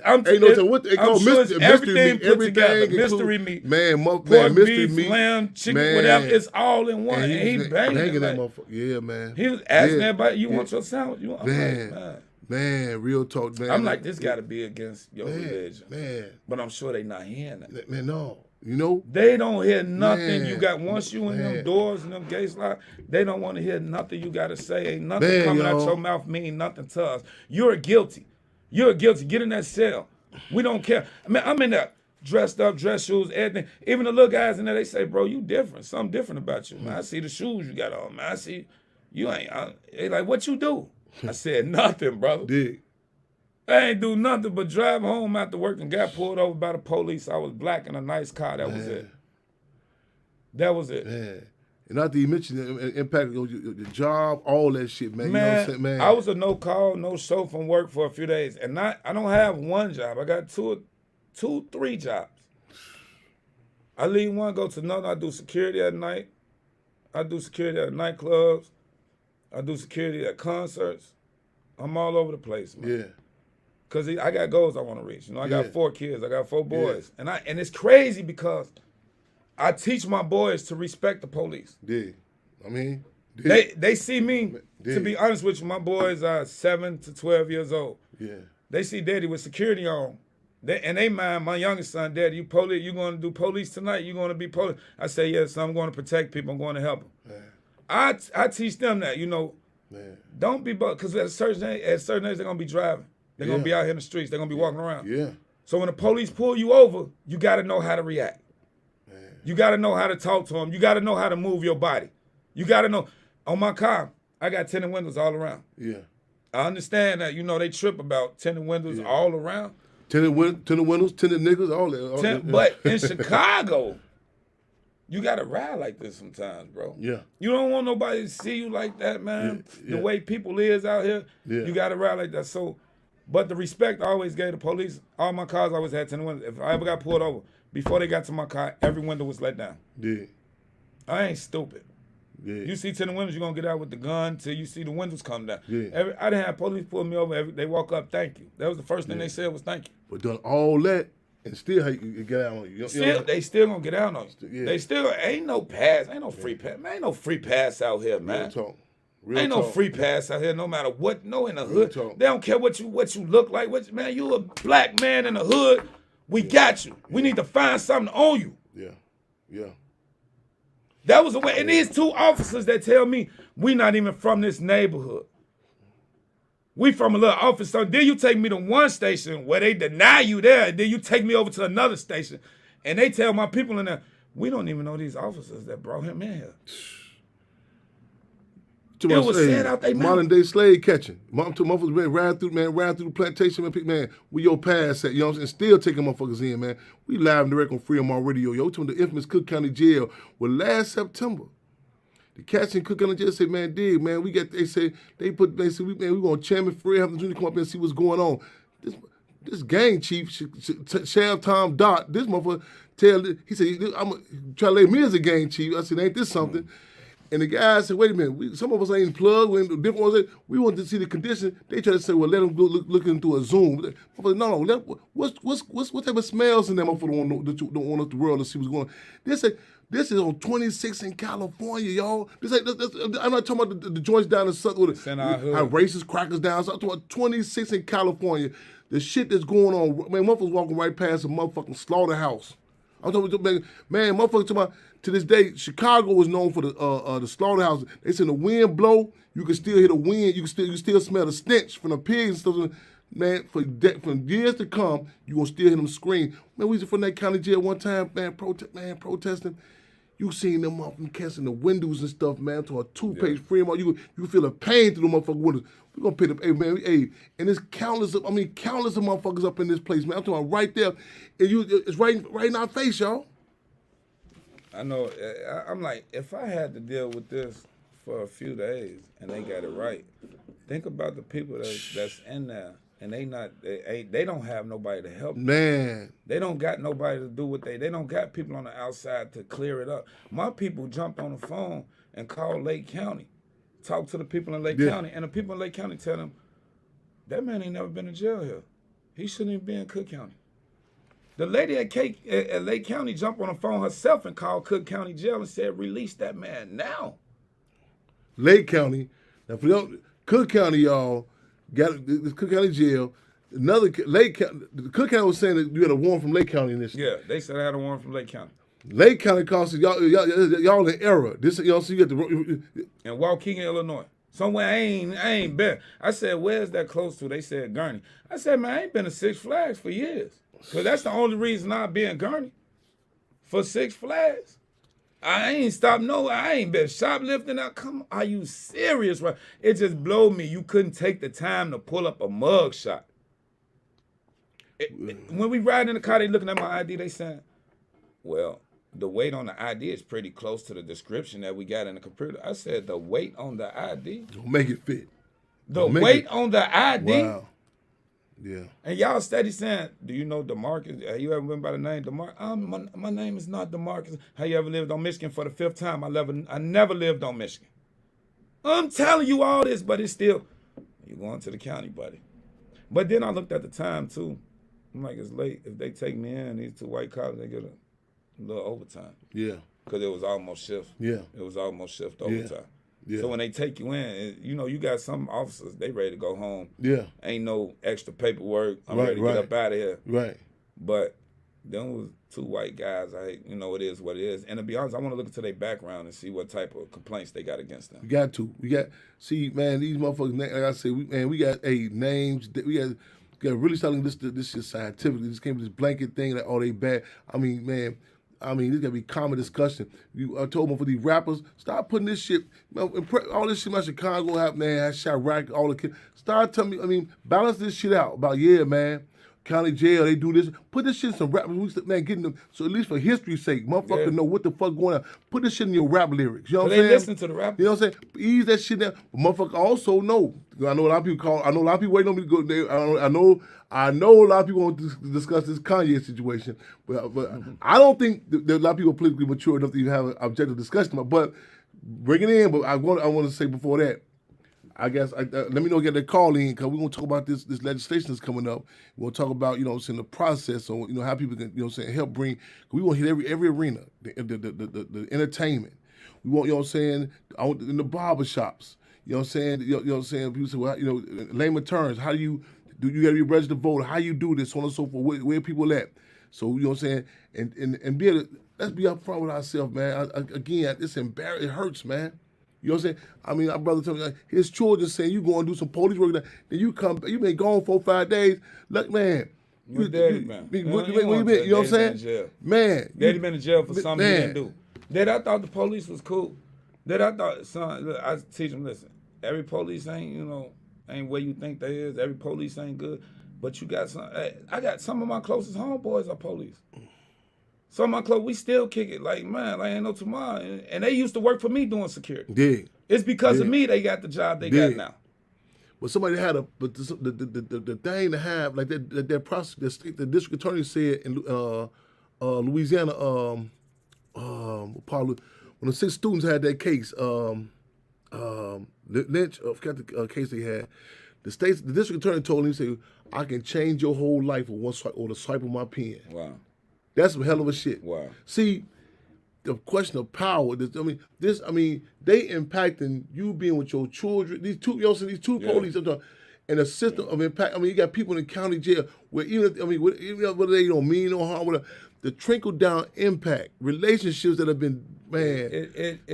I'm sure it's everything put together. Mystery meat. Man, pork, mystery beef, meat, lamb, chicken, whatever. It's all in one. And he banging that motherfucker. Yeah, man. He was asking everybody, you want your sandwich? You want? Man, real talk, man. I'm like, this got to be against your religion. Man. But I'm sure they not hearing that. Man, no. You know? They don't hear nothing you got. Once you in them doors and them gates locked, they don't want to hear nothing you got to say. Ain't nothing coming out your mouth mean nothing to us. You're guilty. You're guilty. Get in that cell. We don't care. I mean, I'm in there dressed up, dress shoes, everything. Even the little guys in there, they say, bro, you different. Something different about you, man. I see the shoes you got on, man. I see you ain't. They like, what you do? I said, nothing, brother. Dig. I ain't do nothing but drive home after work and got pulled over by the police. I was black in a nice car. That was it. That was it. Man. And not to mention the impact of your job, all that shit, man. You know what I'm saying, man? I was a no call, no show from work for a few days. And I don't have one job. I got two, 3 jobs. I leave one, go to another. I do security at night. I do security at nightclubs. I do security at concerts. I'm all over the place, man. Yeah. Because I got goals I want to reach. You know, I got 4 kids. I got 4 boys. Yeah. And it's crazy because I teach my boys to respect the police. Yeah. I mean, they see me, to be honest with you, my boys are 7 to 12 years old. Yeah. They see daddy with security on, They mind, my youngest son, Daddy, you police, you going to do police tonight? You going to be police? I say, yes, I'm going to protect people. I'm going to help them. Man. I teach them that, Man. don't be, because at a certain age, they're going to be driving. They're going to be out here in the streets. They're going to be walking around. Yeah. So when the police pull you over, you got to know how to react. Man. You got to know how to talk to them. You got to know how to move your body. You got to know. On my car, I got tinted windows all around. Yeah. I understand that, they trip about tinted windows all around. Tinted windows, tinted niggas, all that. But in Chicago, you got to ride like this sometimes, bro. Yeah. You don't want nobody to see you like that, man. Yeah. The way people is out here, you got to ride like that. So, but the respect I always gave the police, all my cars always had tinted windows. If I ever got pulled over, before they got to my car, every window was let down. Yeah. I ain't stupid. Yeah. You see tinted windows, you're going to get out with the gun till you see the windows come down. Yeah. I didn't have police pull me over. They walk up, thank you. That was the first thing they said was thank you. But done all that and still how you get out on you. They still gonna get out on you. Yeah. They still ain't no pass, ain't no free pass. Man, ain't no free pass out here, man. Real talk. Real Ain't talk. no free pass out here, no matter what. No, in the hood, talk. they don't care what you look like. Man, you a black man in the hood. We got you. We need to find something on you. Yeah. Yeah. That was the way. And these two officers that tell me we not even from this neighborhood. We from a little office. So then you take me to one station where they deny you there, and then you take me over to another station, and they tell my people in there, we don't even know these officers that brought him in here. It was said out they mouth. Modern day slave catching. Motherfuckers ran through the plantation, man, we your pass at, you know what I'm saying? Still taking motherfuckers in, man. We live and direct on Freedom on Radio. Yo, to the infamous Cook County Jail. Well, last September, the cats in Cook County Jail said, man, man, we said, we want Chairman Fred Hampton Jr. come up here and see what's going on. This gang chief, Sheriff Tom Dot, this motherfucker he said, I'm trying to lay me as a gang chief. I said, ain't this something? And the guy said, wait a minute, some of us ain't plugged, we're in different ones. We want to see the condition. They try to say, well, let them go look into a Zoom. No, what type of smells in them motherfucker don't want us the world to see what's going on. This is on 26 in California, y'all. I'm not talking about the joints down in Southern with how racist crackers down. So I'm talking about 26 in California. The shit that's going on, man, motherfuckers walking right past a motherfucking slaughterhouse. I'm talking about, man, motherfuckers talking about, to this day, Chicago was known for the slaughterhouse. They said the wind blow, you can still hear the wind, you can still smell the stench from the pigs and stuff. Man, for years to come, you gonna still hear them scream. Man, we was from that county jail one time, man, protesting. You seen them up and casting the windows and stuff, man, to a two-page frame. You feel the pain through the motherfucking windows. We're gonna put up, and there's countless of motherfuckers up in this place, man. I'm talking about right there, and it's right in our face, y'all. I know. I'm like, if I had to deal with this for a few days and they got it right, think about the people that's in there and they don't have nobody to help them. Man. They don't got nobody to do what they don't got people on the outside to clear it up. My people jumped on the phone and called Lake County, talked to the people in Lake County, and the people in Lake County tell them, that man ain't never been in jail here. He shouldn't even be in Cook County. The lady at Lake County jumped on the phone herself and called Cook County Jail and said, release that man now. Lake County, now for y'all, Cook County, y'all, got this Cook County Jail. Another Lake County, Cook County was saying that you had a warrant from Lake County in this. Yeah, they said I had a warrant from Lake County. Lake County calls y'all in error. This, y'all see, you got the in Waukegan, Illinois. Somewhere I ain't been. I said, where's that close to? They said Gurney. I said, man, I ain't been to Six Flags for years. Because that's the only reason I be in Gurney. For Six Flags. I ain't stopped nowhere. I ain't been shoplifting. Are you serious, right? It just blew me. You couldn't take the time to pull up a mug shot. When we ride in the car, they looking at my ID, they saying, well, the weight on the ID is pretty close to the description that we got in the computer. I said, the weight on the ID? Don't make it fit. The weight on the ID? Wow. Yeah. And y'all steady saying, do you know DeMarcus? Have you ever been by the name DeMarcus? My name is not DeMarcus. Have you ever lived on Michigan for the 5th time? I never lived on Michigan. I'm telling you all this, but it's still, you're going to the county, buddy. But then I looked at the time, too. I'm like, it's late. If they take me in, these two white cops, they get a little overtime. Yeah. Because it was almost shift. Yeah. It was almost shift overtime. Yeah. So when they take you in, you got some officers, they ready to go home. Yeah. Ain't no extra paperwork. I'm ready to get up out of here. Right. But them was two white guys. You know, it is what it is. And to be honest, I want to look into their background and see what type of complaints they got against them. We got to. See, man, these motherfuckers, like I said, we got names. We got really starting this shit scientifically. This came with this blanket thing that, oh, they bad. I mean, man, this got to be common discussion. I told them for these rappers, start putting this shit, all this shit about Chicago happened, man, Chirac, all the kids. Start telling me, balance this shit out about, yeah, man, county jail, they do this. Put this shit in some rap. Man, getting them, so at least for history's sake, motherfucker know what the fuck going on. Put this shit in your rap lyrics. You know what I'm saying? They listen to the rappers. You know what I'm saying? Ease that shit down. But motherfucker also know. I know a lot of people waiting on me to go there. I know a lot of people want to discuss this Kanye situation. But I don't think there are a lot of people politically mature enough to even have an objective discussion. But bring it in. But I want to say before that, I guess, let me know, get that call in, because we're going to talk about this legislation that's coming up. We're going to talk about, the process, or, how people can, help bring, we want to hit every arena, the entertainment. We want, in the barber shops, people say, well, layman terms, how do you got to be a registered voter, how you do this, so on and so forth, where people at. So, and be able to, let's be upfront with ourselves, man. Again, it's embarrassing, it hurts, man. You know what I'm saying? My brother told me, his children saying, you go and do some police work, then you come, you been gone 4 or 5 days. Look, man. Where Daddy been? Where you been? You know what I'm saying? Man. Daddy been in jail for something he didn't do. That I thought the police was cool. That I thought, son, look, I teach them, listen, every police ain't, ain't where you think they is. Every police ain't good. But you got some, I got some of my closest homeboys are police. Some of my clothes, we still kick it like, man, like ain't no tomorrow. And they used to work for me doing security. Yeah. It's because of me they got the job they got now. But somebody had the thing to have, like that prosecutor, the district attorney said in Louisiana, when the 6 students had that case, Lynch, I forgot the case they had, the district attorney told him, he said, I can change your whole life with one swipe or the swipe of my pen. Wow. That's some hell of a shit. Wow. See, the question of power, they impacting you being with your children, these two police, and a system of impact. You got people in the county jail where whether they don't mean no harm, whatever, the trickle down impact, relationships that have been,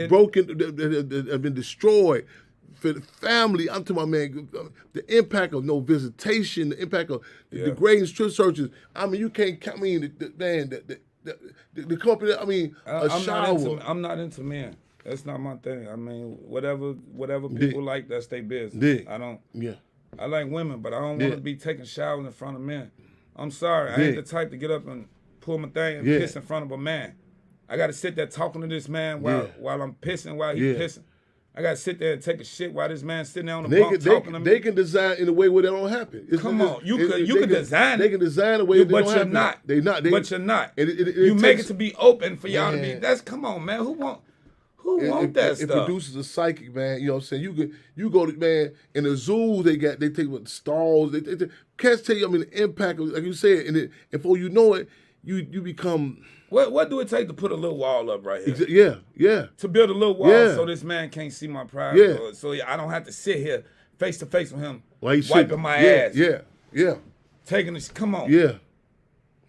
broken, that have been destroyed. For the family, I'm talking about, man, the impact of no visitation, the impact of the degrading strip searches. You can't, the company, a shower. I'm not into men. That's not my thing. Whatever people like, that's their business. I don't. Yeah. I like women, but I don't want to be taking showers in front of men. I'm sorry. I ain't the type to get up and pull my thing and piss in front of a man. I got to sit there talking to this man while I'm pissing, while he's pissing. I got to sit there and take a shit while this man's sitting there on the bunk talking to me. They can design in a way where that don't happen. You can design it. They can design a way that don't happen. But you're not. You make it to be open for y'all to be. Come on, man. Who want that stuff? It produces a psychic, man. You know what I'm saying? You go to, man, in the zoos, they take what stalls. They cats tell you, the impact of, like you said, and before you know it, you become. What do it take to put a little wall up right here? Yeah. To build a little wall so this man can't see my private. Yeah. So I don't have to sit here face to face with him, wiping my ass. Yeah. Taking this. Come on. Yeah.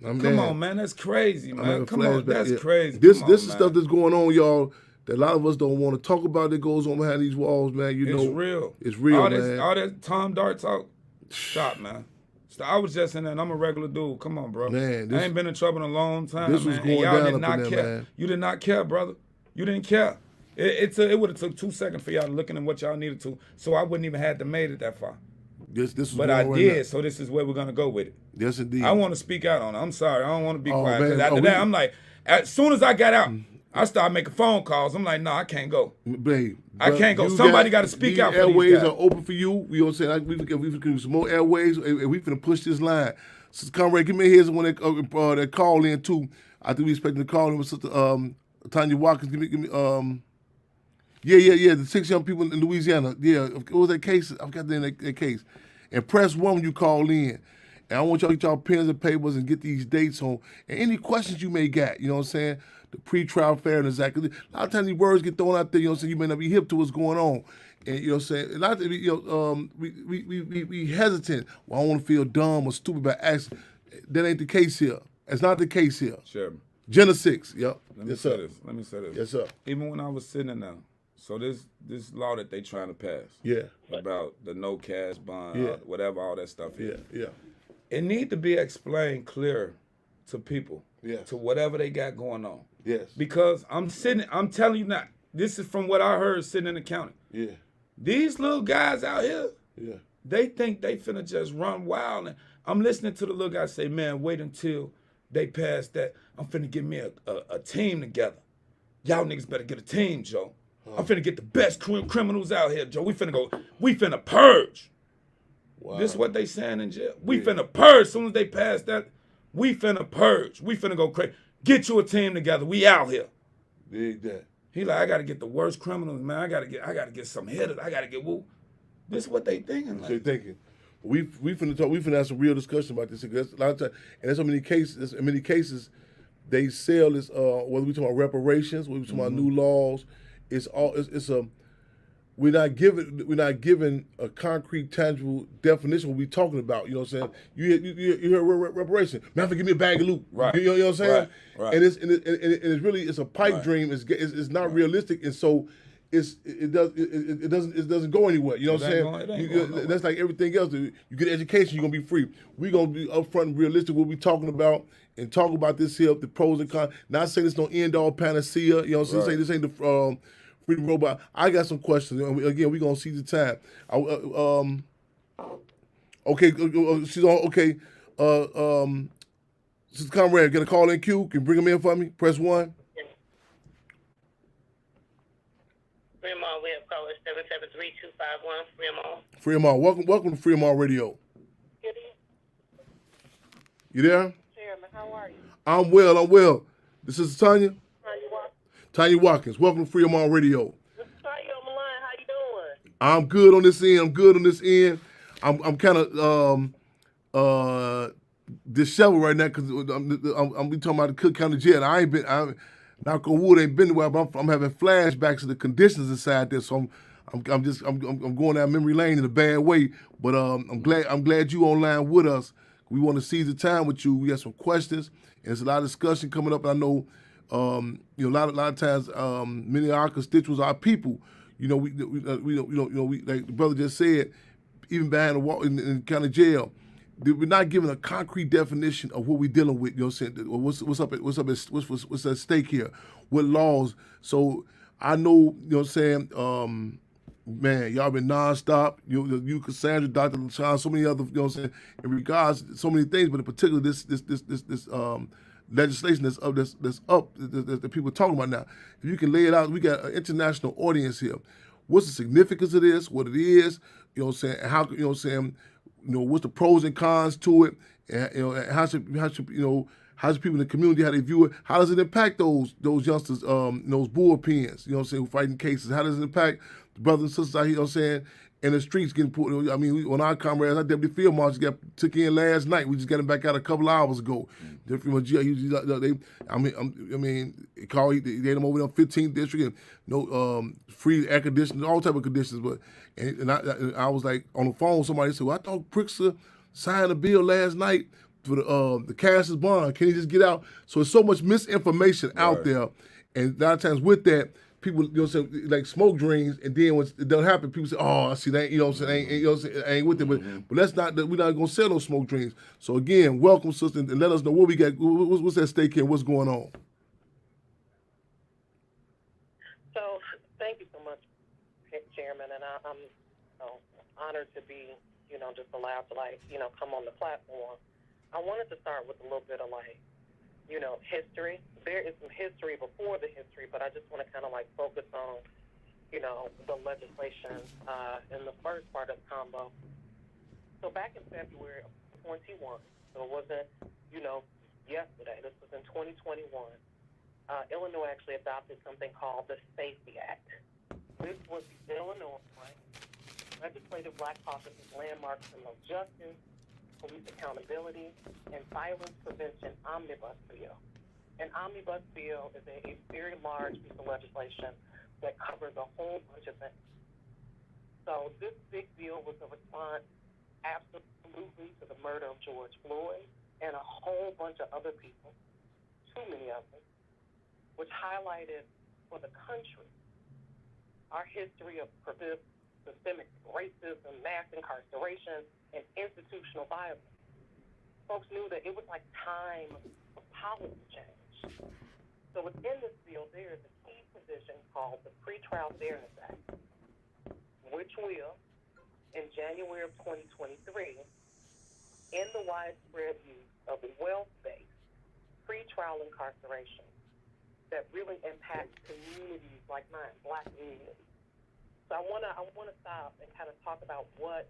Come on, man. That's crazy, man. Come on. That's crazy. This is stuff that's going on, y'all, that a lot of us don't want to talk about that goes on behind these walls, man. It's real. It's real, man. All that Tom Dart talk, stop, man. I was just in there, and I'm a regular dude. Come on, bro. Man, I ain't been in trouble in a long time, this was man. Going y'all down did not care. Man. You did not care, brother. You didn't care. It would have took 2 seconds for y'all to look at what y'all needed to, so I wouldn't even have to made it that far. But I did, so this is where we're going to go with it. Yes, indeed. I want to speak out on it. I'm sorry. I don't want to be quiet. Because after that, I'm like, as soon as I got out, I started making phone calls. I'm like, no, I can't go. Babe, I can't go. Somebody got to speak out for these airways guys. are open for you. You know what I'm saying? We can do some more airways, and we finna push this line. Sister Conrad, give me here's when that call in too. I think we expecting to call in with Sister Tanya Watkins. Give me. The 6 young people in Louisiana. Yeah, what was that case? I forgot the name of that case. And press 1 when you call in. And I want y'all to get y'all pens and papers and get these dates on. And any questions you may get, you know what I'm saying? The pre-trial fairness act. A lot of times these words get thrown out there, you know what I'm saying? You may not be hip to what's going on. And you know what I'm saying? A lot of we hesitant. Well, I don't want to feel dumb or stupid by asking. That ain't the case here. It's not the case here. Chairman, Gen 6, yep. let me Yes, say sir. this. Let me say this. Yes, sir. Even when I was sitting in there, so this law that they trying to pass Yeah, about the no cash bond, Yeah. whatever all that stuff yeah, is, yeah. it need to be explained clear to people, Yes. to whatever they got going on. Yes. Because I'm telling you now, this is from what I heard sitting in the county. Yeah, These little guys out here, yeah. they think they finna just run wild. And I'm listening to the little guy say, man, wait until they pass that. I'm finna get me a team together. Y'all niggas better get a team, Joe. I'm finna get the best criminals out here, Joe. We finna purge. Wow. This is what they saying in jail. We finna purge. As soon as they pass that, we finna purge. We finna go crazy. Get you a team together. We out here. Dig that. He like, I gotta get the worst criminals, man. I gotta get some hitters. I gotta get woo. This is what they thinking. They Like. thinking. We finna talk. We finna have some real discussion about this. Because a lot of time, and there's so many cases. In many cases, they sell this. Whether we talking about reparations, whether we talking about new laws, it's all. It's a. We're not given a concrete, tangible definition of what we're talking about. You know what I'm saying? You hear reparation. Man, give me a bag of loot. Right. You know what I'm saying? Right. And it's really a pipe Right. dream. It's not realistic, and so it doesn't go anywhere. You know what I'm saying? It ain't going nowhere. That's like everything else. You get education, you're gonna be free. We're gonna be upfront and realistic. What we talking about and talk about this here, the pros and cons. Not saying it's no end all panacea. You know what I'm saying? Right. This ain't the Freedom Robot. I got some questions. And again, we're gonna see the time. Okay, she's on. Okay, Sister Conrad, get a call in queue. Can you bring them in for me? Press 1. Fremont, we have caller 773-251, Fremont. Fremont, welcome to Fremont Radio. Good evening, You there? Chairman. How are you? I'm well. This is Tanya. How you are? Tanya Watkins. Welcome to Fremont Radio. Mr. Tanya on the line. How you doing? I'm good on this end. I'm kind of disheveled right now because I'm be talking about the Cook County Jail. Knock on wood, ain't been nowhere, but I'm having flashbacks of the conditions inside there. So I'm going down memory lane in a bad way. But I'm glad you online with us. We want to seize the time with you. We have some questions, and there's a lot of discussion coming up. And I know, a lot of times, many of our constituents, our people, we like the brother just said, even behind the wall in the county jail, we're not given a concrete definition of what we're dealing with. You know what I'm saying? What's at stake here? What laws? So I know, you know what I'm saying? Man, y'all been nonstop. You Cassandra, Dr. LaShawn, so many other, you know what I'm saying, in regards to so many things, but in particular this legislation that's up that people are talking about now. If you can lay it out, we got an international audience here. What's the significance of this? What it is? You know what I'm saying? And how, you know what I'm saying? What's the pros and cons to it? And how should people in the community, how they view it? How does it impact those youngsters, those bullpens, you know what I'm saying, who fighting cases? How does it impact the brothers and sisters out here, you know what I'm saying, in the streets getting put? I mean, when our comrades, our deputy field marshal took in last night. We just got him back out a couple hours ago. They called, they had him over there on 15th district, and free air conditioning, all type of conditions. But and I was like on the phone with somebody, said, well, I thought Pritzker signed a bill last night for the Cassius bond. Can he just get out? So there's so much misinformation out there, and a lot of times with that, people, you know, say like smoke dreams, and then when it doesn't happen, people say, "Oh, I see that." You know what I'm saying? You know what I'm saying? I ain't with it, but that's not. We're not gonna sell those smoke dreams. So again, welcome, sister, and let us know what we got. What's at stake here? What's going on? So thank you so much, Chairman, and I'm honored to be, just allowed to come on the platform. I wanted to start with a little bit of history. There is some history before the history, but I just want to kind of focus on, the legislation in the first part of the combo. So back in February of 21, so it wasn't, yesterday, this was in 2021, Illinois actually adopted something called the SAFE Act. This was the Illinois Legislative Black Caucus's landmark criminal justice, police accountability, and violence prevention omnibus bill. An omnibus bill is a very large piece of legislation that covers a whole bunch of things. So this big bill was a response absolutely to the murder of George Floyd, and a whole bunch of other people, too many of them, which highlighted for the country our history of systemic racism, mass incarceration, and institutional violence. Folks knew that it was like time for policy change. So within this bill, there is a key provision called the Pretrial Fairness Act, which will, in January of 2023, end the widespread use of wealth-based pretrial incarceration that really impacts communities like mine, Black communities. So I wanna stop and kind of talk about what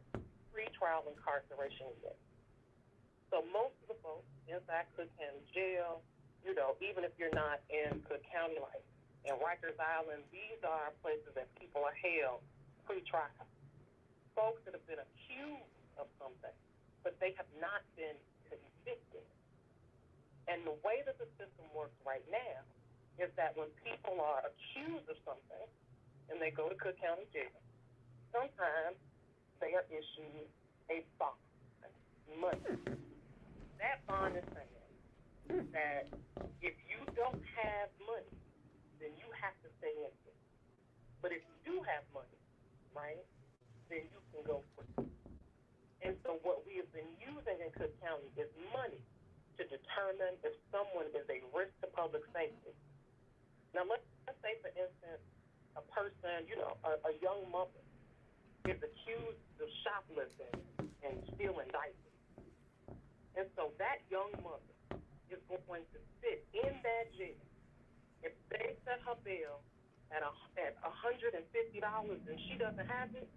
pretrial incarceration is. So most of the folks inside Cook County Jail, even if you're not in Cook County, like in Rikers Island, these are places that people are held pre-trial. Folks that have been accused of something, but they have not been convicted. And the way that the system works right now is that when people are accused of something and they go to Cook County Jail, sometimes they are issued a bond, money. That bond is saying that if you don't have money, then you have to stay in it. But if you do have money, right, then you can go free. And so what we have been using in Cook County is money to determine if someone is a risk to public safety. Now, let's say, for instance, a person, a young mother is accused of shoplifting and stealing diapers. And so that young mother is going to sit in that jail. If they set her bail at $150 and she doesn't have it,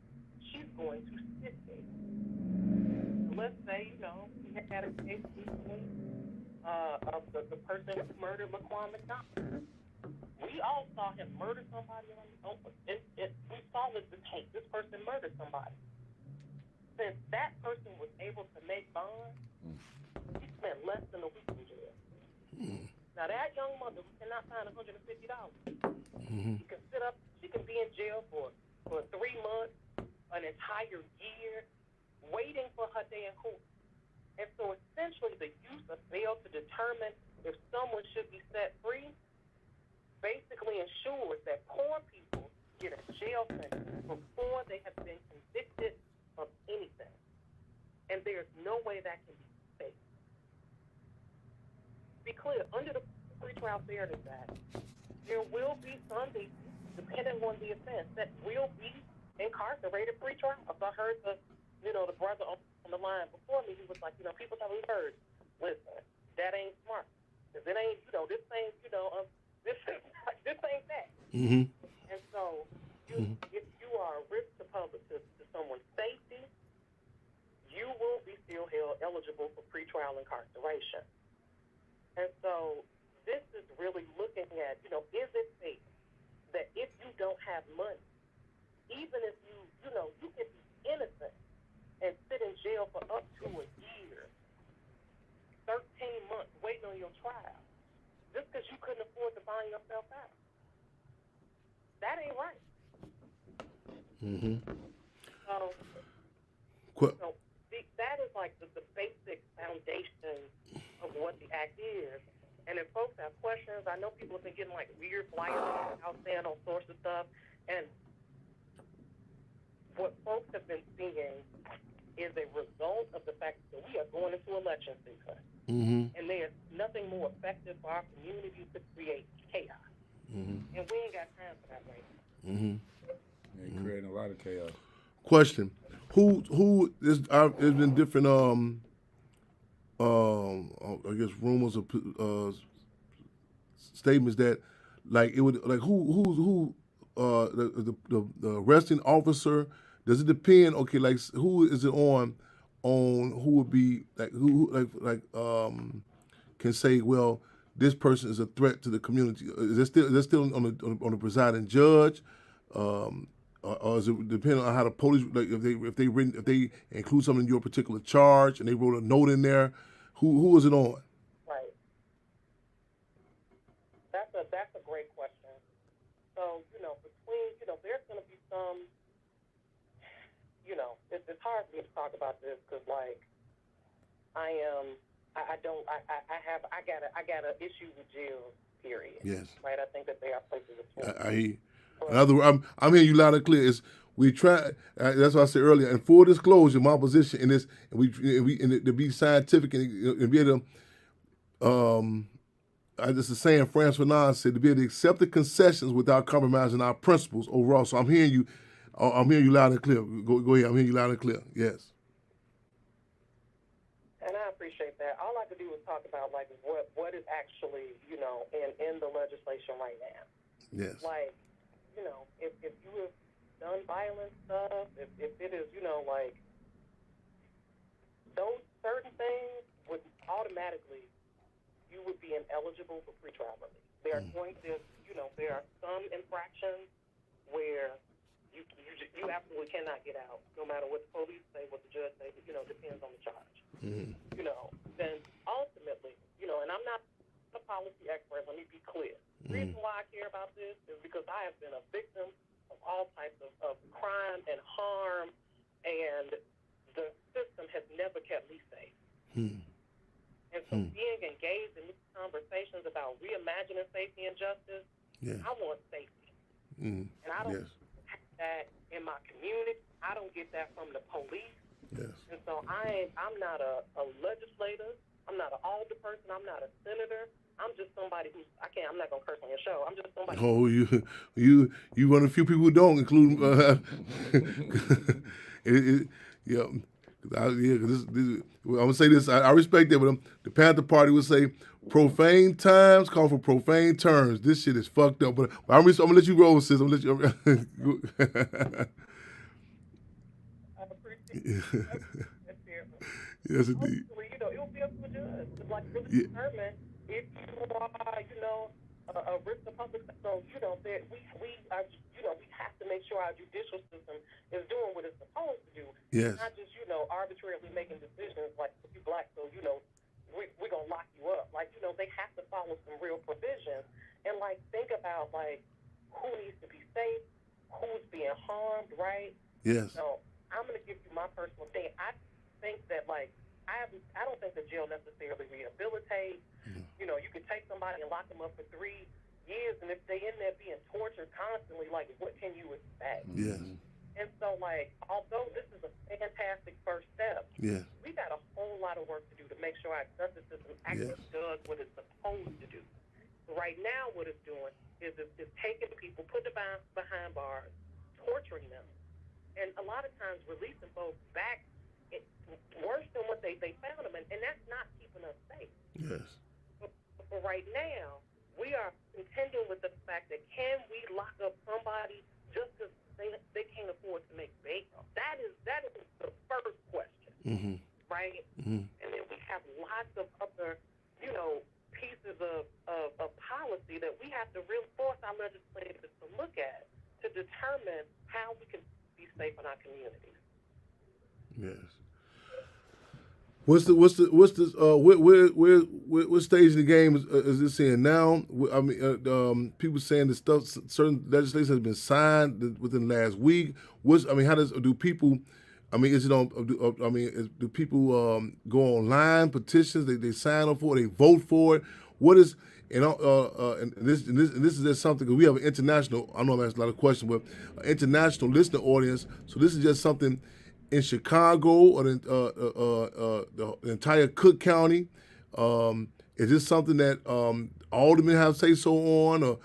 she's going to sit there. So let's say, we had a case recently of the person who murdered Laquan McDonald. We all saw him murder somebody we saw this tape. This person murdered somebody. Since that person was able to make bond, he spent less than a week in jail. Now that young mother who cannot find $150, she can be in jail for 3 months, an entire year, waiting for her day in court. And so essentially the use of bail to determine if someone should be set free basically ensures that poor people get a jail sentence before they have been convicted of anything. And there's no way that can be safe. Be clear, under the Pretrial Fairness Act, there will be some people, depending on the offense, that will be incarcerated pretrial. So I heard the brother on the line before me, he was like, people have heard, listen, that ain't smart. Because it ain't, this ain't, this ain't that. Mm-hmm. And so, if you are a risk to public, to someone's safety, you will be still held eligible for pretrial incarceration. And so, this is really looking at, is it safe that if you don't have money, even if you can be innocent and sit in jail for up to a year, 13 months waiting on your trial, just because you couldn't afford to bond yourself out. That ain't right. Mm-hmm. So that is like the basic foundation of what the act is. And if folks have questions, I know people have been getting like weird flyers out saying all sorts of stuff. And what folks have been seeing is a result of the fact that we are going into election season. Mm-hmm. And there's nothing more effective for our community to create chaos. Mm-hmm. And we ain't got time for that right now. Mm-hmm. They're creating a lot of chaos. Question: Who is? There's been different I guess rumors of statements that like it would like who the arresting officer. Does it depend? Okay, like who is it on who would be like who can say, well, this person is a threat to the community? Is that still on the presiding judge? Or does it depend on how the police, like if they include something in your particular charge and they wrote a note in there? Who is it on? Right. That's a great question. So there's going to be some. It's hard for me to talk about this because I I got an issue with jails, period. Yes. Right? I think that they are places of torture. I hear you. In other words, I'm hearing you loud and clear. We try. That's what I said earlier. And full disclosure, my position in this, and to be scientific and be able to, this is saying Frantz Fanon said, to be able to accept the concessions without compromising our principles overall. So I'm hearing you. I'm hearing you loud and clear. Go ahead. I'm hearing you loud and clear. Yes. And I appreciate that. All I could do was talk about like what is actually, in the legislation right now. Yes. Like, if you have done violent stuff, if it is, like those certain things would automatically, you would be ineligible for pretrial release. There are going to, there are some infractions where you absolutely cannot get out, no matter what the police say, what the judge say. Depends on the charge. Mm-hmm. Then ultimately, and I'm not a policy expert. Let me be clear. The reason why I care about this is because I have been a victim of all types of crime and harm, and the system has never kept me safe. Mm-hmm. And so being engaged in these conversations about reimagining safety and justice, I want safety. Mm-hmm. And I don't have that in my community. I don't get that from the police. Yes. And so I'm not a legislator. I'm not an alderperson. I'm not a senator. I'm just somebody I'm not going to curse on your show. I'm just somebody. Oh, you one of the few people who don't, include, yeah. Cause I'm gonna say this. I respect that, but the Panther Party would say profane times call for profane terms. This shit is fucked up. But I'm gonna let you roll, sis. I'm gonna let you. I appreciate it. Yes, indeed. It'll be up to a judge to really determine if you are, a risk to public. So we have to make sure our judicial system is doing what it's supposed to do. Yes. Not just arbitrarily making decisions like if you black, so we're gonna lock you up. They have to follow some real provisions and think about who needs to be safe, who's being harmed, right? Yes. So I'm gonna give you my personal thing. I think that I don't think the jail necessarily rehabilitates. You could take somebody and lock them up for 3 years, and if they in there being tortured constantly, what can you expect? Yes. And so, although this is a fantastic first step, we got a whole lot of work to do to make sure our justice system actually does what it's supposed to do. Right now, what it's doing is taking people, putting them behind bars, torturing them, and a lot of times releasing folks back worse than what they found them, and that's not keeping us safe. Yes. But right now, we are contending with the fact that can we lock up somebody just because they can't afford to make bacon? That is the first question, right? Mm-hmm. And then we have lots of other, pieces of policy that we have to really force our legislators to look at to determine how we can be safe in our communities. Yes. What stage of the game is this in now? I mean, people saying that certain legislation has been signed within the last week. How do people? I mean, is it on? Do people go online, petitions? They sign up for it. They vote for it. What is? And this is just something because we have an international. I know I'm asking a lot of questions, but an international listener audience. So this is just something in Chicago or the entire Cook County. Is this something that aldermen have say so on, or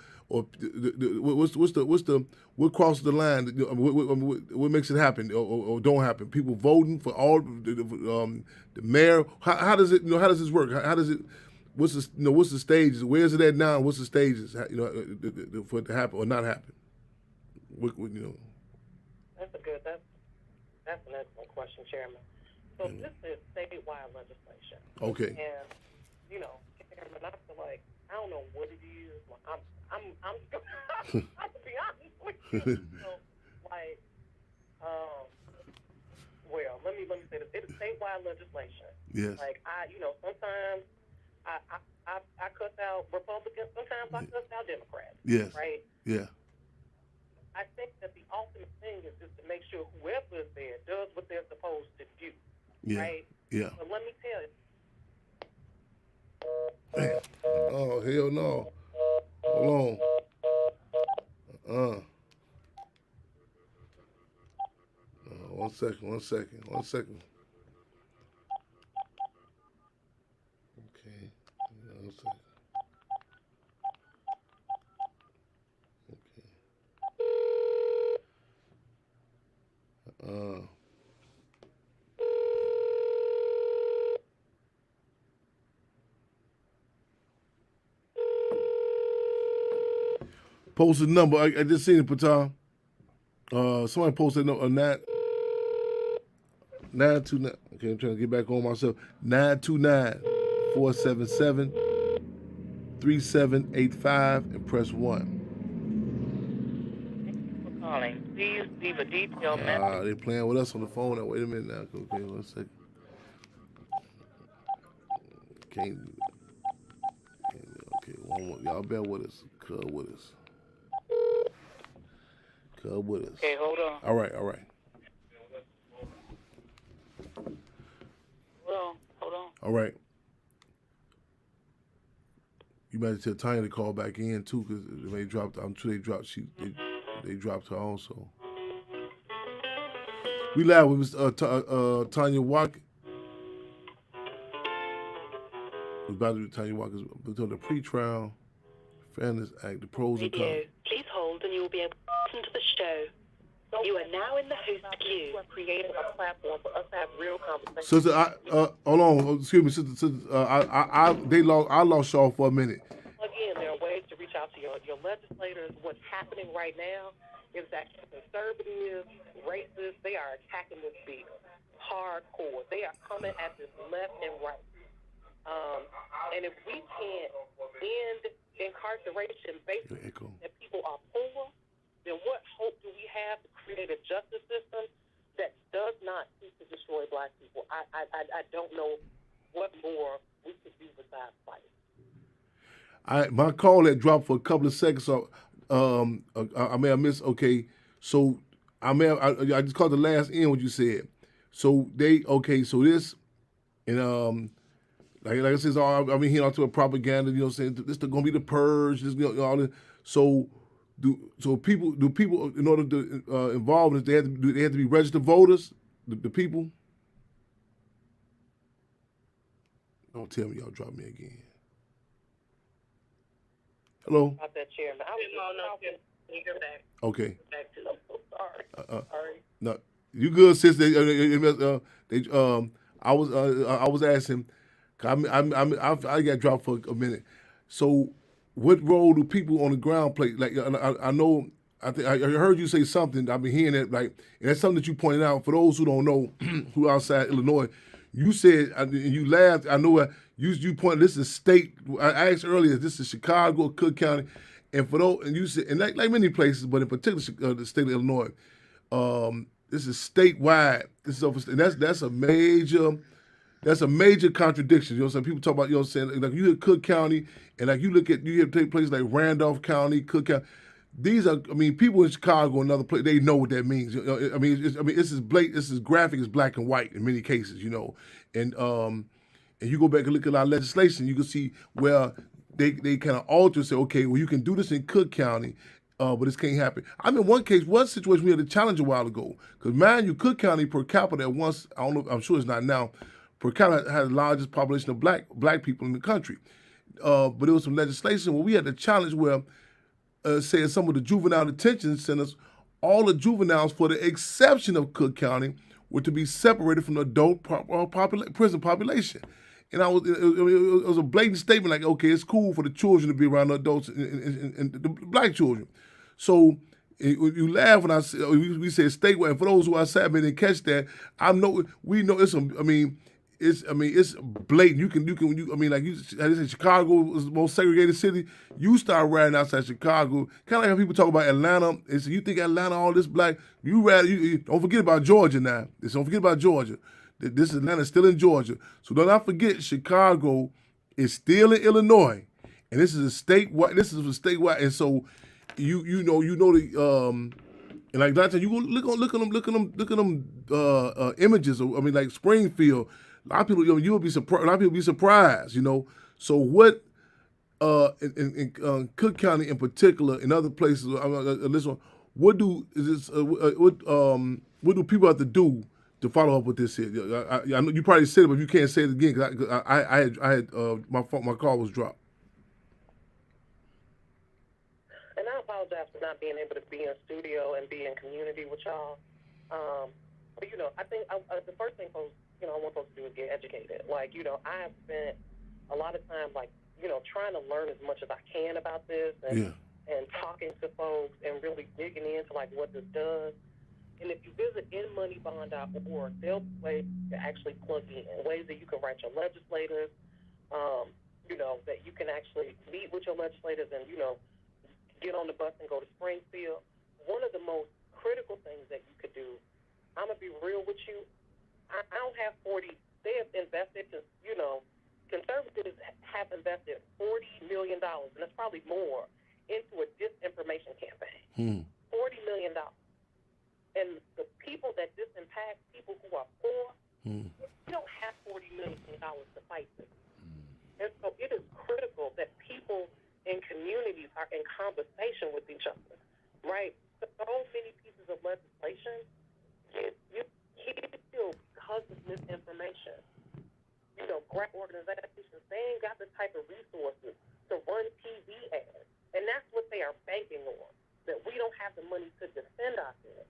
what crosses the line? What makes it happen or don't happen? People voting for all the mayor. How does it? How does this work? How does it? What's the stages? Where is it at now? What's the stages? For it to happen or not happen? That's an excellent question, Chairman. So this is statewide legislation. Okay. And Chairman, I feel like I don't know what it is. I'm to be honest with you. So well, let me say this. It is statewide legislation. Yes. Sometimes I cuss out Republicans. Sometimes I cuss out Democrats. Yes. Right. Yeah. I think that the ultimate thing is just to make sure whoever is there does what they're supposed to do. Yeah. Right? Yeah. But let me tell you, One second. Okay. One second. Okay. Posted number. I just seen it, Patan. Somebody posted a nine 929. Okay, I'm trying to get back on myself. 929-477-3785 and press 1. Thank you for calling. Please leave a detailed message. They playing with us on the phone. Now, wait a minute now. Okay, 1 second. Can't. Okay, one more. Y'all bear with us. Cub with us. Okay, hold on. All right. Hold on. All right. You might tell Tanya to call back in too, because they dropped. I'm sure they dropped. They dropped her also. We live with Miss Tanya Watkins. We're about to do Tanya Watkins. We're doing the pre-trial Fairness Act, the pros and cons. Please hold and you will be able to listen to the show. You are now in the host queue. We're creating a platform for us to have real conversations. Sister, hold on. Excuse me, sister. I lost y'all for a minute. Again, there are ways to reach out to your legislators. What's happening right now is that conservatives, racists, they are attacking this beat hardcore. They are coming at this left and right. And if we can't end incarceration based on that people are poor, then what hope do we have to create a justice system that does not seek to destroy black people? I don't know what more we could do besides fight. My call had dropped for a couple of seconds, so I may have missed. Okay, so I just caught the last end what you said. So so this and like I said, I've been hearing all to a propaganda. You know, saying this is gonna be the purge. This all this. So do people in order to involve in this, they have to be registered voters. The people. Don't tell me y'all drop me again. Hello. About that chairman. I was just talking. You're back. Okay. Back to them. I'm sorry. Sorry. No, you good, sis? I was asking. I got dropped for a minute. So, what role do people on the ground play? Like I know, I heard you say something. I've been hearing that. Like, and that's something that you pointed out. For those who don't know, who outside Illinois, you said and you laughed. I know you pointed. This is state. I asked earlier. This is Chicago, Cook County, and for those, and you said, and like many places, but in particular the state of Illinois, this is statewide. This is over, and that's a major. That's a major contradiction. You know what I'm saying? People talk about, you know what I'm saying, like you hear Cook County, and like you hear places like Randolph County, Cook County. These are, people in Chicago and other places, they know what that means. It's as blatant, it's as graphic as black and white in many cases, you know. And you go back and look at our legislation, you can see where they kind of alter and say, okay, well, you can do this in Cook County, but this can't happen. one situation we had a challenge a while ago, because mind you, Cook County per capita at once, I don't know, I'm sure it's not now, per capita had the largest population of black people in the country. But there was some legislation where we had a challenge where, say some of the juvenile detention centers, all the juveniles, for the exception of Cook County, were to be separated from the adult prison population. And it was a blatant statement like, okay, it's cool for the children to be around the adults and the black children. So you laugh when we say statewide. And for those who are sad, didn't catch that. We know it's it's blatant. You can like you said, Chicago was the most segregated city. You start riding outside Chicago, kind of like how people talk about Atlanta. And so you think Atlanta all this black. You don't forget about Georgia now. Don't forget about Georgia. This Atlanta still in Georgia. So don't not forget Chicago is still in Illinois, and this is a statewide. And so you know the and like that time you go look at them images. Like Springfield. A lot of people, you'll be surprised. A lot of people be surprised, you know. So what in Cook County in particular, in other places, what do people have to do to follow up with this here? I know you probably said it, but you can't say it again because I had my call was dropped. And I apologize for not being able to be in studio and be in community with y'all. But, you know, I think the first thing folks, you know, I want folks to do is get educated. Like, you know, I have spent a lot of time, like, you know, trying to learn as much as I can about this and talking to folks and really digging into, like, what this does. And if you visit inmoneybond.org, there'll be ways to actually plug in, ways that you can write your legislators, you know, that you can actually meet with your legislators and, you know, get on the bus and go to Springfield. One of the most critical things that you could do, I'm going to be real with you, I don't have 40, they have invested, you know, conservatives have invested $40 million, and that's probably more, into a disinformation campaign. $40 million. And the people that this impacts, people who are poor, you don't have $40 million to fight this. And so it is critical that people in communities are in conversation with each other, right? So many pieces of legislation you kill because of misinformation. You know, great organizations, they ain't got the type of resources to run TV ads. And that's what they are banking on, that we don't have the money to defend ourselves.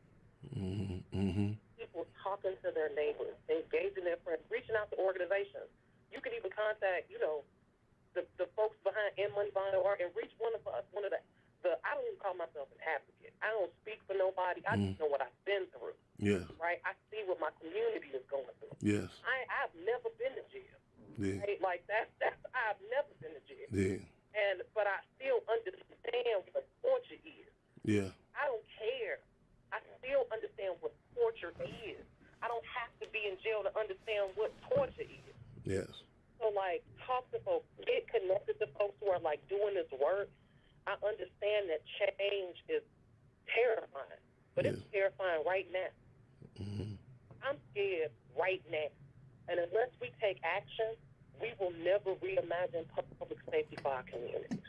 People talking to their neighbors, engaging their friends, reaching out to organizations. You can even contact, you know, the folks behind inmoneybond.org and reach one of us, I don't even call myself an advocate. I don't speak for nobody. I just know what I've been through. Yeah. Right? I see what my community is going through. Yes. I've never been to jail. Yeah. Right? Like I've never been to jail. Yeah. But I still understand what torture is. Yeah. I don't care. I still understand what torture is. I don't have to be in jail to understand what torture is. Yes. So, like, talk to folks, get connected to folks who are, like, doing this work. I understand that change is terrifying, but it's terrifying right now. I'm scared right now. And unless we take action, we will never reimagine public safety for our communities.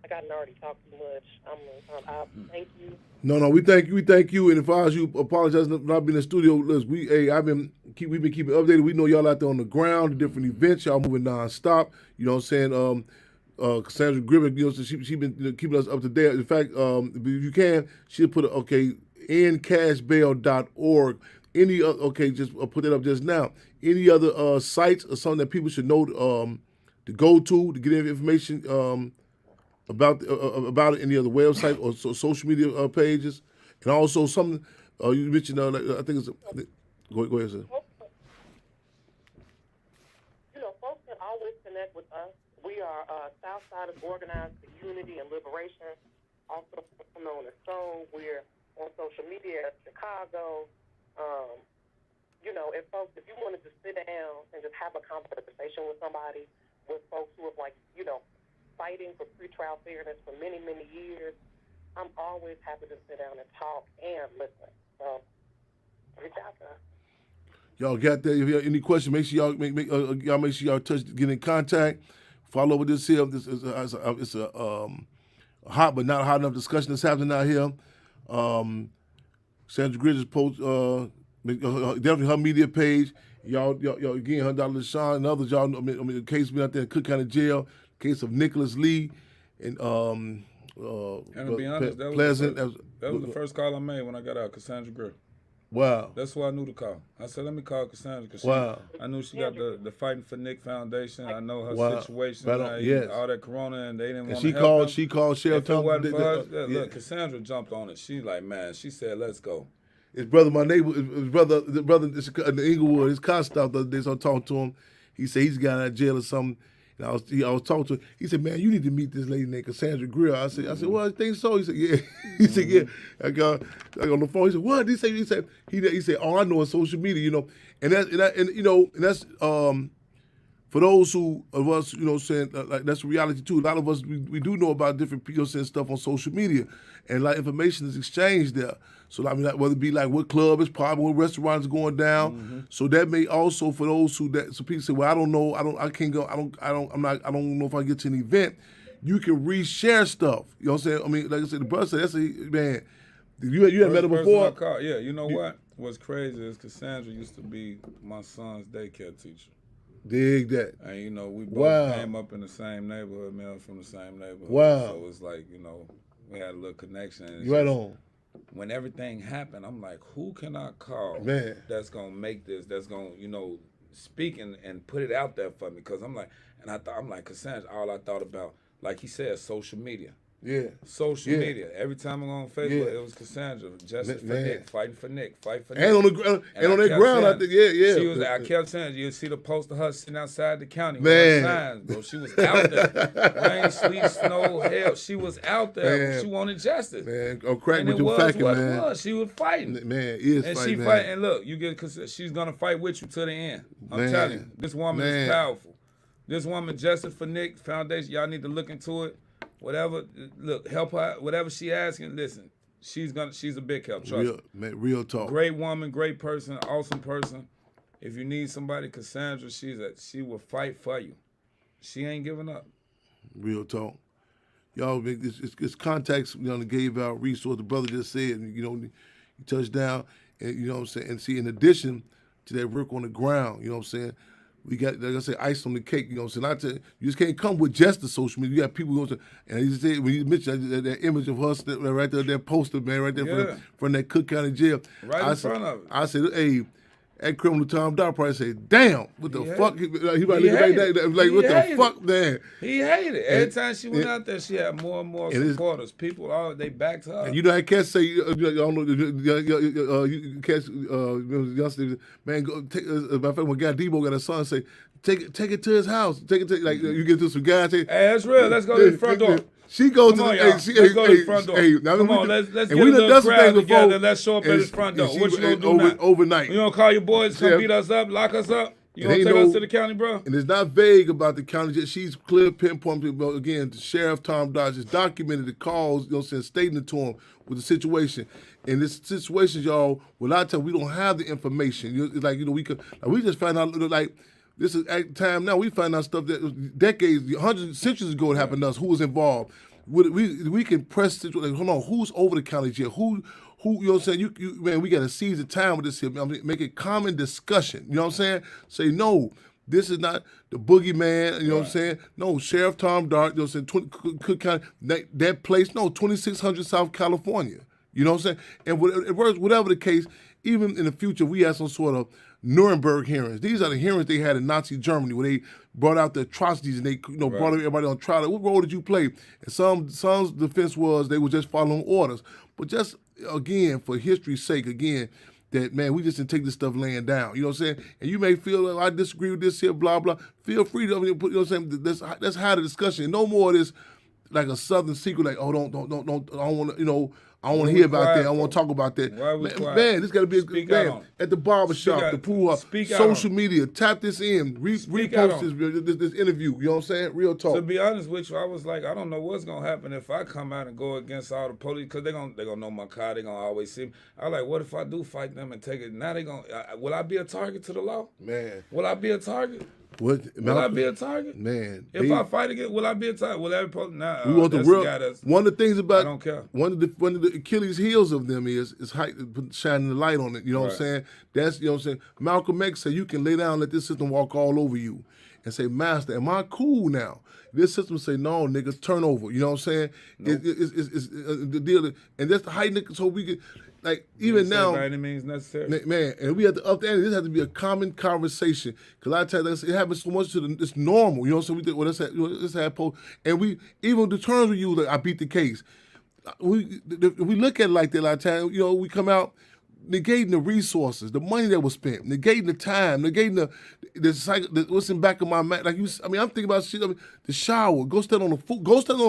Like, I already talked too much. I thank you. No, we thank you. And if I was you, apologize for not being in the studio. Listen, we've been keeping updated. We know y'all out there on the ground, the different events. Y'all moving nonstop. You know what I'm saying? Cassandra Griffith, you know, so she been keeping us up to date. In fact, if you can, she'll put endcashbail.org. Any just put that up just now. Any other sites or something that people should know to go to get information about it? Any other website or social media pages, and also something you mentioned. I think it's go ahead, sir. You know, folks can always connect with us. We are Southsiders Organized for Unity and Liberation, also known as SOUL. We're on social media at Chicago. You know, if you wanted to sit down and just have a conversation with somebody, with folks who have, like, you know, fighting for pretrial fairness for many, many years, I'm always happy to sit down and talk and listen. So, reach out to us. Y'all got that? If you have any questions, make sure y'all make sure y'all get in contact. Follow with this here. It's a hot but not hot enough discussion that's happening out here. Sandra Griffith's post, definitely her media page. Y'all again, her Dr. LaShawn and others. Y'all, the case been out there in Cook County Jail. Case of Nicholas Lee and to be honest, that was the first call I made when I got out, Cassandra Griffith. Wow. That's why I knew to call. I said, let me call Cassandra because I knew she got the Fighting for Nick Foundation. I know her situation, all that corona, and they didn't want to help him. She called Sheriff Thompson. Look, Cassandra jumped on it. She like, man, she said, let's go. His brother, my neighbor, the brother in Inglewood, his constant the other day, so I talked to him. He said he's got out of jail or something. And I was talking to him. He said, man, you need to meet this lady named Cassandra Grill. I said, well, I think so. He said, yeah. He said, yeah. I got on the phone. He said, what? He said, all I know is social media, you know. And that's for those of us, you know, saying like that's reality too. A lot of us we do know about different people saying stuff on social media, and like information is exchanged there. So I mean, whether it be like what club is popping, what restaurants going down. So that may also for those so people say, well, I don't know, I can't go, I don't know if I get to an event. You can reshare stuff. You know what I'm saying? I mean, like I said, the brother said, man, You had met her First person before? I called, yeah, you know what? What's crazy is Cassandra used to be my son's daycare teacher. Dig that. And, you know, we both Wow. came up in the same neighborhood, man, from the same neighborhood. Wow. So it's like, you know, we had a little connection. And it's Right just- on. When everything happened, I'm like, who can I call Man. that's going to make this, that's going to, you know, speak and put it out there for me? Because I'm like, I'm like, Cassandra, all I thought about, like he said, social media. Yeah. Social Yeah. media. Every time I go on Facebook, Yeah. it was Cassandra, justice for Man. Nick, fighting for Nick, fight for And Nick. on the ground, and on I that kept ground, I saying- think, yeah. She was. I kept saying, you see the post of her sitting outside the county with Man. her signs, bro. She was out there, rain, sleet, snow, hell. She was out there. Man. She wanted justice. Man, I'm crack And with it you was facking, what man. it was. She was fighting. Man, is And fight, she man. fight. And look, you get because she's gonna fight with you to the end. I'm Man. telling you, this woman Man. is powerful. This woman, Justice for Nick Foundation, y'all need to look into it. Whatever, look, help her. Whatever she asking, listen. She's a big help. Trust me. Real talk. Great woman, great person, awesome person. If you need somebody, Cassandra, she will fight for you. She ain't giving up. Real talk. Y'all make it's contacts, you know, that gave out resource. The brother just said, you know, you touched down, and you know what I'm saying. And see, in addition to that work on the ground, you know what I'm saying, we got, like I said, ice on the cake. You know what I'm saying. You just can't come with just the social media. You got people going to, and he said when you mentioned that image of her right there, that poster, man, right there Yeah. from that Cook County jail. Right in front of it. I said, hey. That criminal Tom Dog probably said, "Damn, what the He fuck?" He might He look like hated that, it. like, He "What the hated fuck, it. man?" He hated it. Every And- time she went and- out there, she had more and more and it's- supporters. People, all they backed her up. And you know how cats say, I don't know, you cats, youngsters, man, go take. My friend, when guy Debo got a son, say, take it to his house. Take it to like you get to some guys. Say, Hey, that's real. Let's go to the front door. She goes Come to on, the. y'all. Hey, she, Let's go to the front door. now Come we on, do- let's and get a we done little done some crowd things before, together. Let's show up at and his front and door. she What you gonna went do over, now? overnight? You gonna call your boys to Yeah. come beat us up, lock us up? You And gonna ain't take no- us to the county, bro? And it's not vague about the county. She's clear pinpointed. But again, the Sheriff Tom Dodge has documented the calls, you know what I'm saying, stating it to him with the situation. In this situation, y'all, a lot of times we don't have the information. It's like, you know, we just found out, like, this is at time now, we find out stuff that was decades, hundreds, centuries ago it happened to us, who was involved. We can press, like, hold on, who's over the county jail? Who, you know what I'm saying? You man, we got to seize the time with this here. I mean, make it common discussion. You know what I'm saying? Say, no, this is not the boogeyman. You know what I'm saying? No, Sheriff Tom Dart, you know what I'm saying? Cook County, that place, no, 2600 South California. You know what I'm saying? And whatever the case, even in the future, we have some sort of Nuremberg hearings. These are the hearings they had in Nazi Germany where they brought out the atrocities and they brought everybody on trial. What role did you play? And some's defense was they were just following orders. But just, again, for history's sake, again, that, man, we just didn't take this stuff laying down. You know what I'm saying? And you may feel like, I disagree with this here, blah, blah. Feel free to, you know what I'm saying? Let's have the discussion. No more of this, like a Southern secret, like, oh, don't, I don't want to, you know, I don't want to hear about that. I don't want to talk about that. Why we quiet? Man, this got to be a Speak good out man. on it. At the barbershop, Speak out- the pool house, speak out social on media. Tap this in. Speak out Repost on this interview. You know what I'm saying? Real talk. To be honest with you, I was like, I don't know what's gonna happen if I come out and go against all the police, because they're gonna know my car. They're gonna always see me. I like, what if I do fight them and take it? Now they gonna, will I be a target to the law? Man. Will I be a target? What? Will I be a target? Man. If I fight again, will I be a target? Will every police? Nah, we want the that's real. guy that's- One of the things about I don't care. One of the Achilles heels of them is shining the light on it. You know what I'm Right. saying? That's, you know what I'm saying. Malcolm X said you can lay down and let this system walk all over you, and say, Master, am I cool now? This system say, no, niggas, turn over. You know what I'm saying? It's the deal, and that's the height, niggas. So we can, like, even Say now. by any means necessary. Man, and we have to up the ante. This has to be a common conversation, because I tell you, it happens so much it's normal. You know, so we did. Well, let's have post, and we even the terms we use. Like, I beat the case. We look at it like that a lot of time. You know, we come out negating the resources, the money that was spent, negating the time, negating the cycle. What's in the back of my mind? Like you, I mean, I'm thinking about shit. I mean, the shower. Go stand on the food.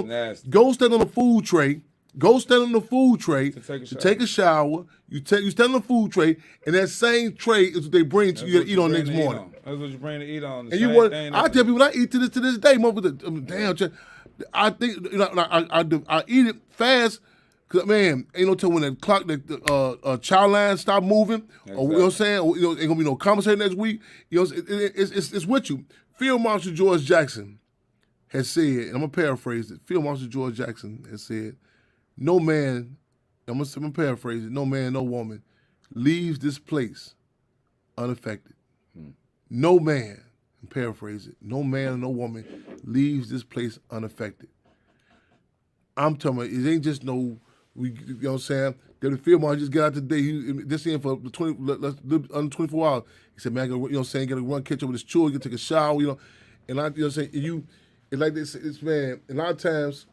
Nasty. Go stand on the food tray. Go stand on the food tray To take a shower. You stand on the food tray, and that same tray is what they bring to you to eat on next morning. That's what you bring to eat on. The And you same want? thing I that- tell people I eat to this day, motherfucker. Damn, I think, you know, I eat it fast. Cause, man, ain't no time when the clock, the child line stop moving, or you know what I'm saying, or, you know, ain't gonna be no conversation next week. You know, it's with you. Field Marshal George Jackson has said, and I'm gonna paraphrase it. Field Marshal George Jackson has said, "No man I'm gonna paraphrase it. No man, no woman leaves this place unaffected. No man, and paraphrase it. No man or no woman leaves this place unaffected. I'm telling you, it ain't just no. You know what I'm saying? The field marshal just got out today. This in for the 20, under 24 hours. He said, "Man, I gotta, you know what I'm saying? Got to run, catch up with his children, take a shower, you know." And I, you know what I'm saying? It's like this. It's man. A lot of times,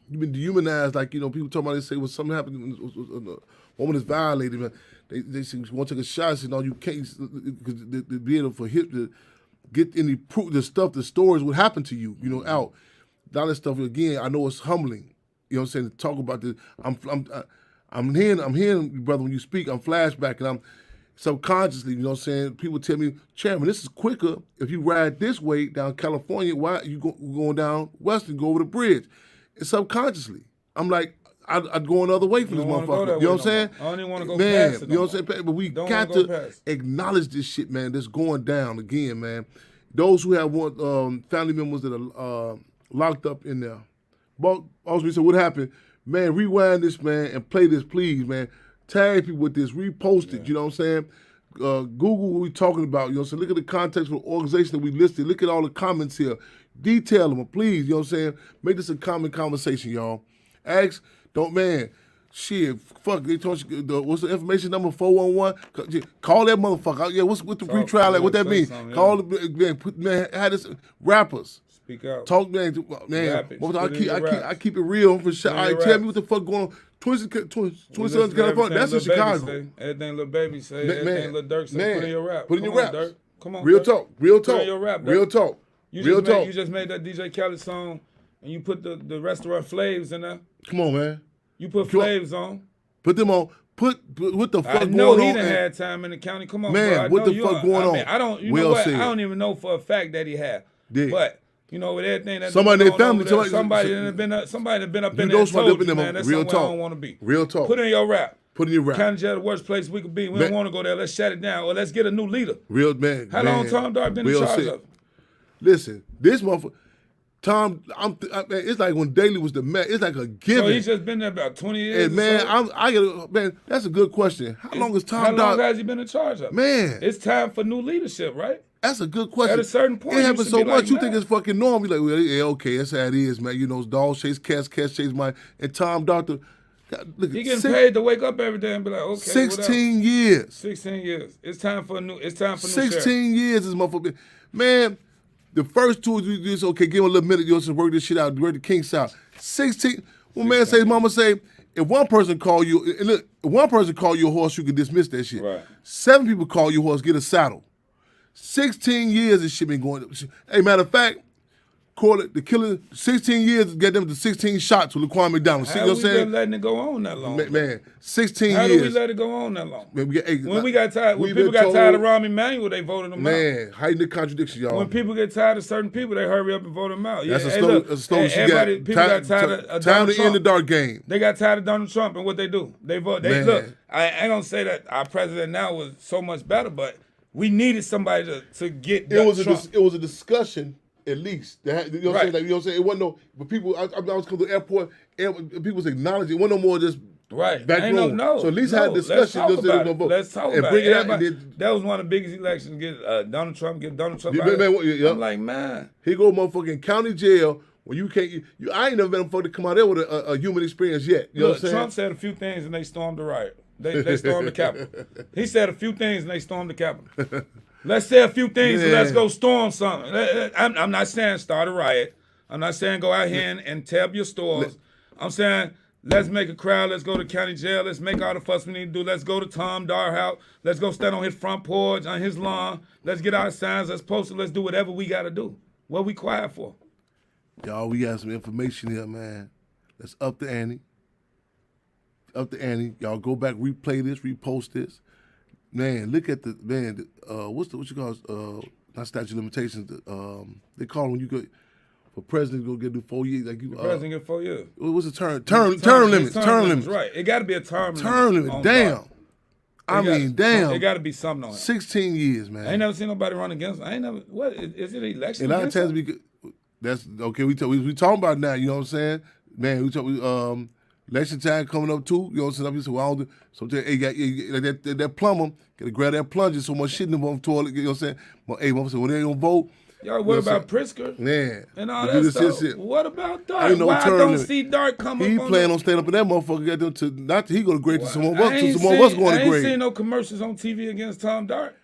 you've been dehumanized. Like, you know, people talking about, they say when something happened, a woman is violated, man. They say, want to take a shot. I said, no, you can't, because to be able for him to get any proof, the stuff, the stories, what happened to you, you know, out. All that stuff, again, I know it's humbling. You know what I'm saying? To talk about this, I'm hearing, brother, when you speak, I'm flashback, and I'm subconsciously, you know what I'm saying? People tell me, Chairman, this is quicker if you ride this way down California. Why you going down west and go over the bridge? And subconsciously, I'm like, I'd go another way for this motherfucker. You know what I'm saying? I don't even want to go man, past it. You know what I'm saying? But we got to acknowledge this shit, man. That's going down again, man. Those who have family members that are locked up in there. But also, we said, what happened? Man, rewind this, man, and play this, please, man. Tag people with this, repost it, you know what I'm saying? Google what we're talking about, you know what I'm saying? Look at the context for the organization that we listed. Look at all the comments here. Detail them, please, you know what I'm saying? Make this a common conversation, y'all. Ask, shit, fuck, they told you, what's the information number, 411? Call that motherfucker. Yeah, what's the pretrial, like, what that mean? Call the, man, have this, rappers. Speak out. Talk, man. I keep it real for sure. All right, tell me what the fuck going on. Twin Sons, California. That's in Chicago. Everything Lil Baby say, everything Lil Durk say, put in your rap. Put in your rap. Come on, Real talk. Put in your rap, real talk. You just made that DJ Khaled song, and you put the restaurant Flavs in there. Come on, man. You put Flavs on. Put them on. Put what the fuck going on? I know he done had time in the county. Come on, man. bro. What the fuck going on? I don't. You know what? I don't even know for a fact that he had. But. You know, with everything that somebody in their family, somebody that been up in there and told you, man, that's real somewhere talk. I don't want to be. Real talk. Put in your rap. Put in your rap. County jail, the worst place we could be. We don't want to go there. Let's shut it down, or let's get a new leader. Real man. How long Tom Dart been in charge of? Listen, this motherfucker, Tom, it's like when Daley was the man. It's like a given. So he's just been there about 20 years. And man, man, that's a good question. How long has Tom Dart? How long has he been in charge of? Man, it's time for new leadership, right? That's a good question. At a certain point, it happens so much. Like, you think it's fucking normal. You're like, well, yeah, okay, that's how it is, man. You know, dogs chase cats, cats chase mice. And Tom Dart, he getting paid to wake up every day and be like, okay, 16 years. 16 years. It's time for new. 16 years, this motherfucker. Man, the first two, you just okay, give him a little minute. You just work this shit out, work the kinks out. 16. Well, man, say, mama say, if one person call you, and look, if one person call you a horse, you can dismiss that shit. Right. 7 people call you a horse, get a saddle. 16 years this shit been going. Hey, matter of fact, the killer, 16 years, get them to 16 shots with Laquan McDonald. How we been letting it go on that long? Man, 16 years. How do we let it go on that long? Man, when people got tired of Rahm Emanuel, they voted him out. Man, hiding the contradiction, y'all. When people get tired of certain people, they hurry up and vote them out. That's a slow shit. People got tired of time to Trump. end the dark game. They got tired of Donald Trump, and what they do? They vote. Look, I ain't gonna say that our president now was so much better, but we needed somebody to get Trump. It was a discussion. At least, you know what I'm saying? Like, you know what I'm saying? It wasn't no, but people, I was coming to the airport, and people was acknowledging. It wasn't no more just back room. So at least had a discussion. Let's talk about it. That was one of the biggest elections. Get Donald Trump out. I'm like, man. He go motherfucking county jail when you can't. I ain't never been motherfucker to come out there with a human experience yet. You know what I'm saying? Trump said a few things and they stormed the riot. They stormed the Capitol. He said a few things and they stormed the Capitol. Let's say a few things and let's go storm something. I'm not saying start a riot. I'm not saying go out here and tear up your stores. I'm saying let's make a crowd. Let's go to county jail. Let's make all the fuss we need to do. Let's go to Tom Dart house. Let's go stand on his front porch, on his lawn. Let's get our signs. Let's post it. Let's do whatever we got to do. What we quiet for? Y'all, we got some information here, man. Let's up the ante. Up the ante. Y'all go back, replay this, repost this. Man, look at what you call not statute of limitations. They call when you go for president go get 4 years. Like the president get 4 years. What's the term? Term limits. Term limits. Right. It got to be a term limit. Damn. Damn. It got to be something on it. 16 years, man. I ain't never seen nobody run against. I ain't never. What is it? An election? And a lot of times that's okay. We talking about it now. You know what I'm saying? Man, Election time coming up too. You know what I'm saying? So I don't. Sometimes hey, like that plumber gotta grab that plunger so much shit in the toilet. You know what I'm saying? But hey, I'm saying when they don't vote. Y'all worry about Pritzker Man, and all do that this stuff. shit. What about Dark? Ain't no Why I turn don't limit. see Dark come He up on plan the- on staying up in that motherfucker. Get them to not he go to grade to some more of I us. To ain't some more of us seen- going I to ain't grade. seen no commercials on TV against Tom Dark.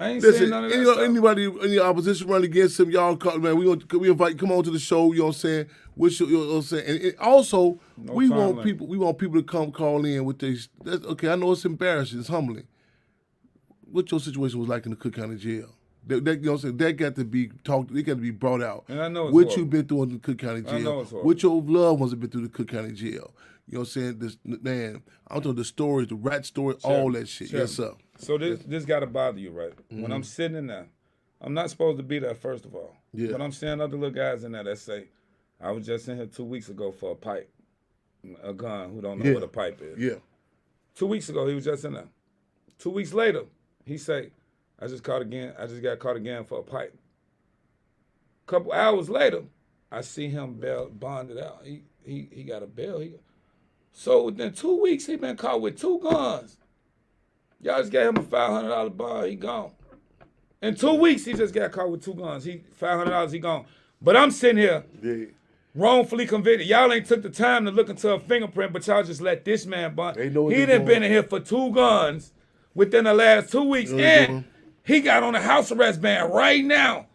I ain't seen Listen, none of that stuff. anybody in your opposition running against him, y'all call, man. We invite come on to the show. You know what I'm saying? You know what I'm saying? And also, we time want limit. people. We want people to come call in with this. Okay, I know it's embarrassing. It's humbling. What your situation was like in the Cook County Jail? That you know what I'm saying? That got to be talked. It got to be brought out. And I know it's what horrible. you been through in the Cook County I know Jail. it's horrible. What your loved ones have been through the Cook County Jail. You know what I'm saying? This man, I'm talking the stories, the rat story, all that shit. Sure. Yes, sir. So this got to bother you, right? When I'm sitting in there, I'm not supposed to be there, first of all. Yeah. But I'm seeing other little guys in there that say, I was just in here 2 weeks ago for a pipe. A gun, who don't know Yeah. what a pipe is. Yeah. 2 weeks ago, he was just in there. 2 weeks later, he say, I just got caught again for a pipe. Couple hours later, I see him bonded out. He got a bail. So within 2 weeks, he been caught with 2 guns. Y'all just gave him a $500 bond. He gone. In 2 weeks, he just got caught with 2 guns. $500. He gone. But I'm sitting here Yeah. wrongfully convicted. Y'all ain't took the time to look into a fingerprint, but y'all just let this man bond. They know what He they done been doing. in here for 2 guns within the last 2 weeks, Know what they and doing. he got on a house arrest ban right now.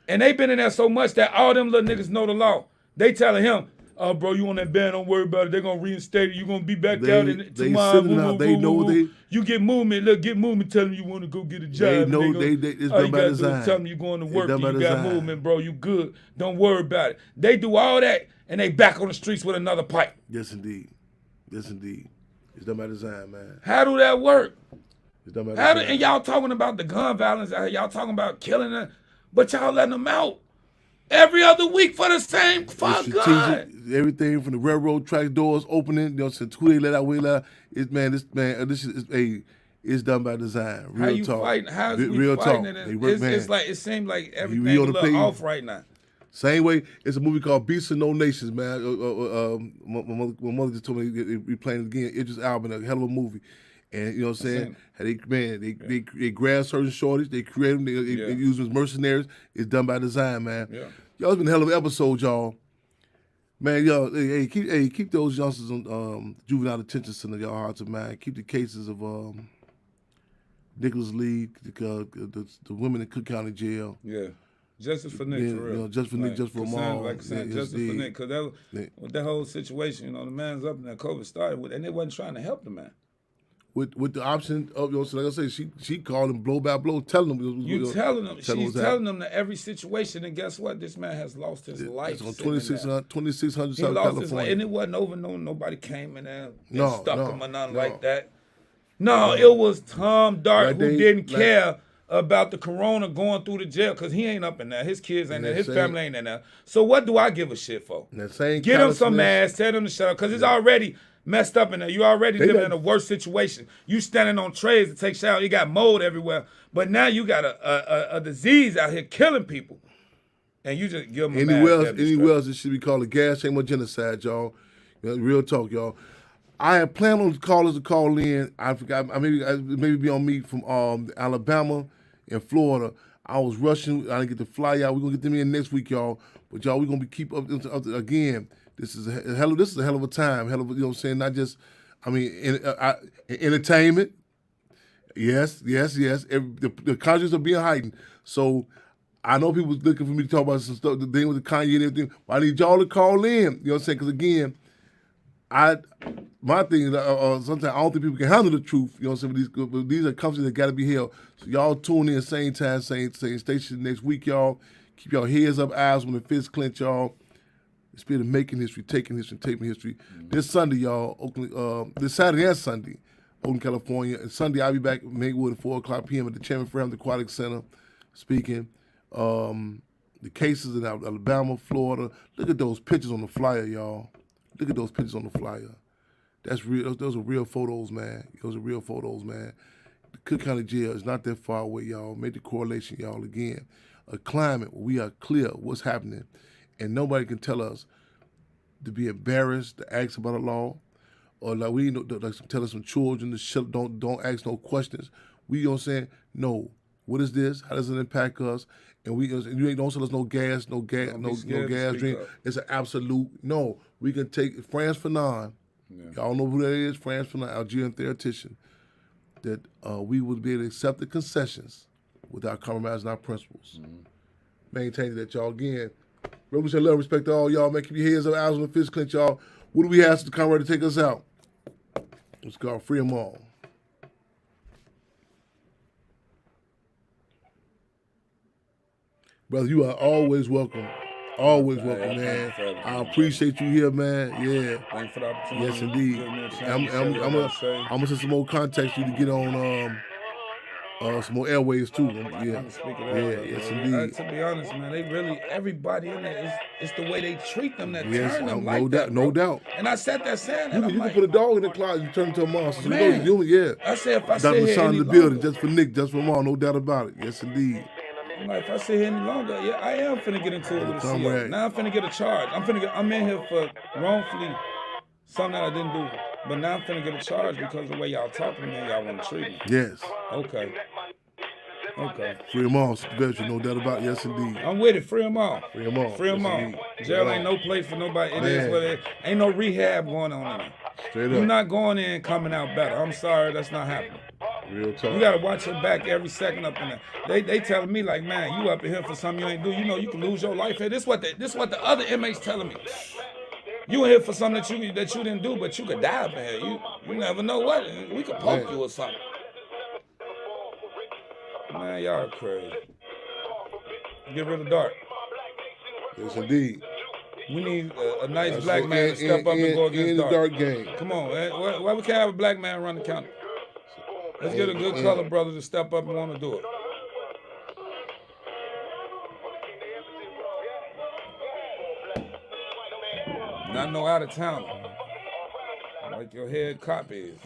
And they been in there so much that all them little niggas know the law. They telling him, "Oh, bro, you on that ban? Don't worry about it. They're gonna reinstate it. You gonna be back out in tomorrow. sitting out. They know they. You get movement. Look, get movement. Tell them you want to go get a job. They and know gonna- it's all done you by gotta do design. is tell them you going to It's work. done And by you got design. movement, bro. You good. Don't worry about it. They do all that, and they back on the streets with another pipe. Yes, indeed. Yes, indeed. It's done by design, man. How do that work? It's done by How design. and y'all talking about the gun violence out here. Y'all talking about killing them, but y'all letting them out every other week for the same It's fuck gun. strategic. Everything from the railroad track doors opening, you know, since who they let out, we let out. This is it's done by design. Real How you talk. fighting? How's we Real fighting talk. it? They work, man. It's like it seems like everything be a on the little page. off right now. Same way, it's a movie called Beasts of No Nations, man. My mother just told me we playing it again. Idris Elba, a hell of a movie. And you know what I'm saying? How they grab certain shorties, they create them, they use them as mercenaries. It's done by design, man. Yeah. Y'all, it's been a hell of an episode, y'all. Man, y'all, keep those youngsters on juvenile detention center, y'all hearts and mind. Keep the cases of Nicholas Lee, the women in Cook County Jail. Yeah. Justice for Nick, Yeah, for real. you know, justice for Nick, justice for them all. Like saying Yeah, justice yes, for indeed. Nick, because with that whole situation, the man's up and that COVID started with, and they wasn't trying to help the man. With the option of, like I say, she called him blow by blow, telling them. You telling them, she's what's telling them that every situation, and guess what? This man has lost his life. It's on sitting in there. 2600 He South lost his life, California. and it wasn't over. Nobody came in there and No, stuck no, him or nothing no. like that. No, it was Tom Dark Like who they- didn't like- care about the corona going through the jail because he ain't up in there. His kids ain't there. His same- family ain't in there. So what do I give a shit for? And that same Get him some callousness- masks, tell them to shut up, because it's already messed up in there. You already They living done- in a worse situation. You standing on trays to take shower. You got mold everywhere. But now you got a disease out here killing people. And you just give them a Anywhere mask. else, anywhere else, it should be called a gas chamber genocide, y'all. Real talk, y'all. I had planned on callers to call in. I forgot. I maybe be on me from Alabama and Florida. I was rushing. I didn't get to fly out. We're gonna get them in next week, y'all. But y'all, we're gonna be keep up again. This is a hell of a time. Hell of a, you know what I'm saying? Not just, entertainment. Yes. The conscience are being heightened. So I know people looking for me to talk about some stuff, the thing with the Kanye and everything. But I need y'all to call in. You know what I'm saying? Because again, my thing is sometimes I don't think people can handle the truth. You know what I'm saying? But these are companies that got to be held. So y'all tune in same time, same station next week, y'all. Keep y'all heads up, eyes when the fists clench, y'all. The spirit of making history, taking history, taping history. This Sunday, y'all, Oakland, this Saturday and Sunday, Oakland, California. And Sunday, I'll be back in Maywood at 4 o'clock p.m. at the Chairman Fairham Aquatic Center speaking. The cases in Alabama, Florida. Look at those pictures on the flyer, y'all. Look at those pictures on the flyer. That's real. Those are real photos, man. Those are real photos, man. The Cook County Jail is not that far away, y'all. Make the correlation, y'all, again. A climate where we are clear what's happening, and nobody can tell us to be embarrassed to ask about the law, or like we know, like telling some children to shut, don't ask no questions. We, you know what I'm saying? No. What is this? How does it impact us? And you ain't don't sell us no gas, no gas drink. Up. It's an absolute no. We can take Frantz Fanon. Y'all know who that is? Frantz Fanon, Algerian theoretician. That we would be able to accept the concessions without compromising our principles. Maintaining that, y'all. Again, revolution, love, respect to all y'all. Man, keep your heads up, eyes on the fist clench, y'all. What do we ask the comrade to take us out? Let's go. Free them all. Brother, you are always welcome. Always welcome, man. I appreciate you here, man. Yeah. Thanks for the opportunity. Yes, indeed. Give me a chance I'm to say what I say. gonna send some more contacts you to get on some more airways too. Yeah. I'm speaking of Yeah, that, yes, bro. indeed. To be honest, man, they really everybody in there. It's the way they treat them that Yes, turn them no like doubt, that, no bro. doubt. And I sat there saying that. You I'm can like, put a dog in the closet and turn into a monster. So Man. you know, yeah. I said if I Dr. sit here Sean any in the building, longer, just for Nick, just for Mom, no doubt about it. Yes, indeed. I'm like, if I sit here any longer, yeah, I am finna get into it with a CO. comrade. Now I'm finna get a charge. I'm in here for wrongfully something that I didn't do. But now I'm finna get a charge because of the way y'all talking to me and y'all want to treat me. Yes. Okay. Free them all, Sister Veteran, no doubt about it. Yes, indeed. I'm with it. Free them all. Free them all. Free them Yes, all. indeed. Jail Yeah. ain't no place for nobody. It Man. is what it is. Ain't no rehab going on in there. Straight You're up. not going in and coming out better. I'm sorry, that's not happening. Real talk. You gotta watch your back every second up in there. They telling me like, man, you up in here for something you ain't do. You know you can lose your life here. This what the other inmates telling me. You in here for something that you didn't do, but you could die up in here. You never know what. We could poke you or something. Man, y'all crazy. Get rid of dark. Yes, indeed. We need a nice That's black so man to step up and go against in the dark. dark game. Come on, man. Why we can't have a black man run the county? Let's get a good color brother to step up and want to do it. Not no out of towner. Like your head cop is.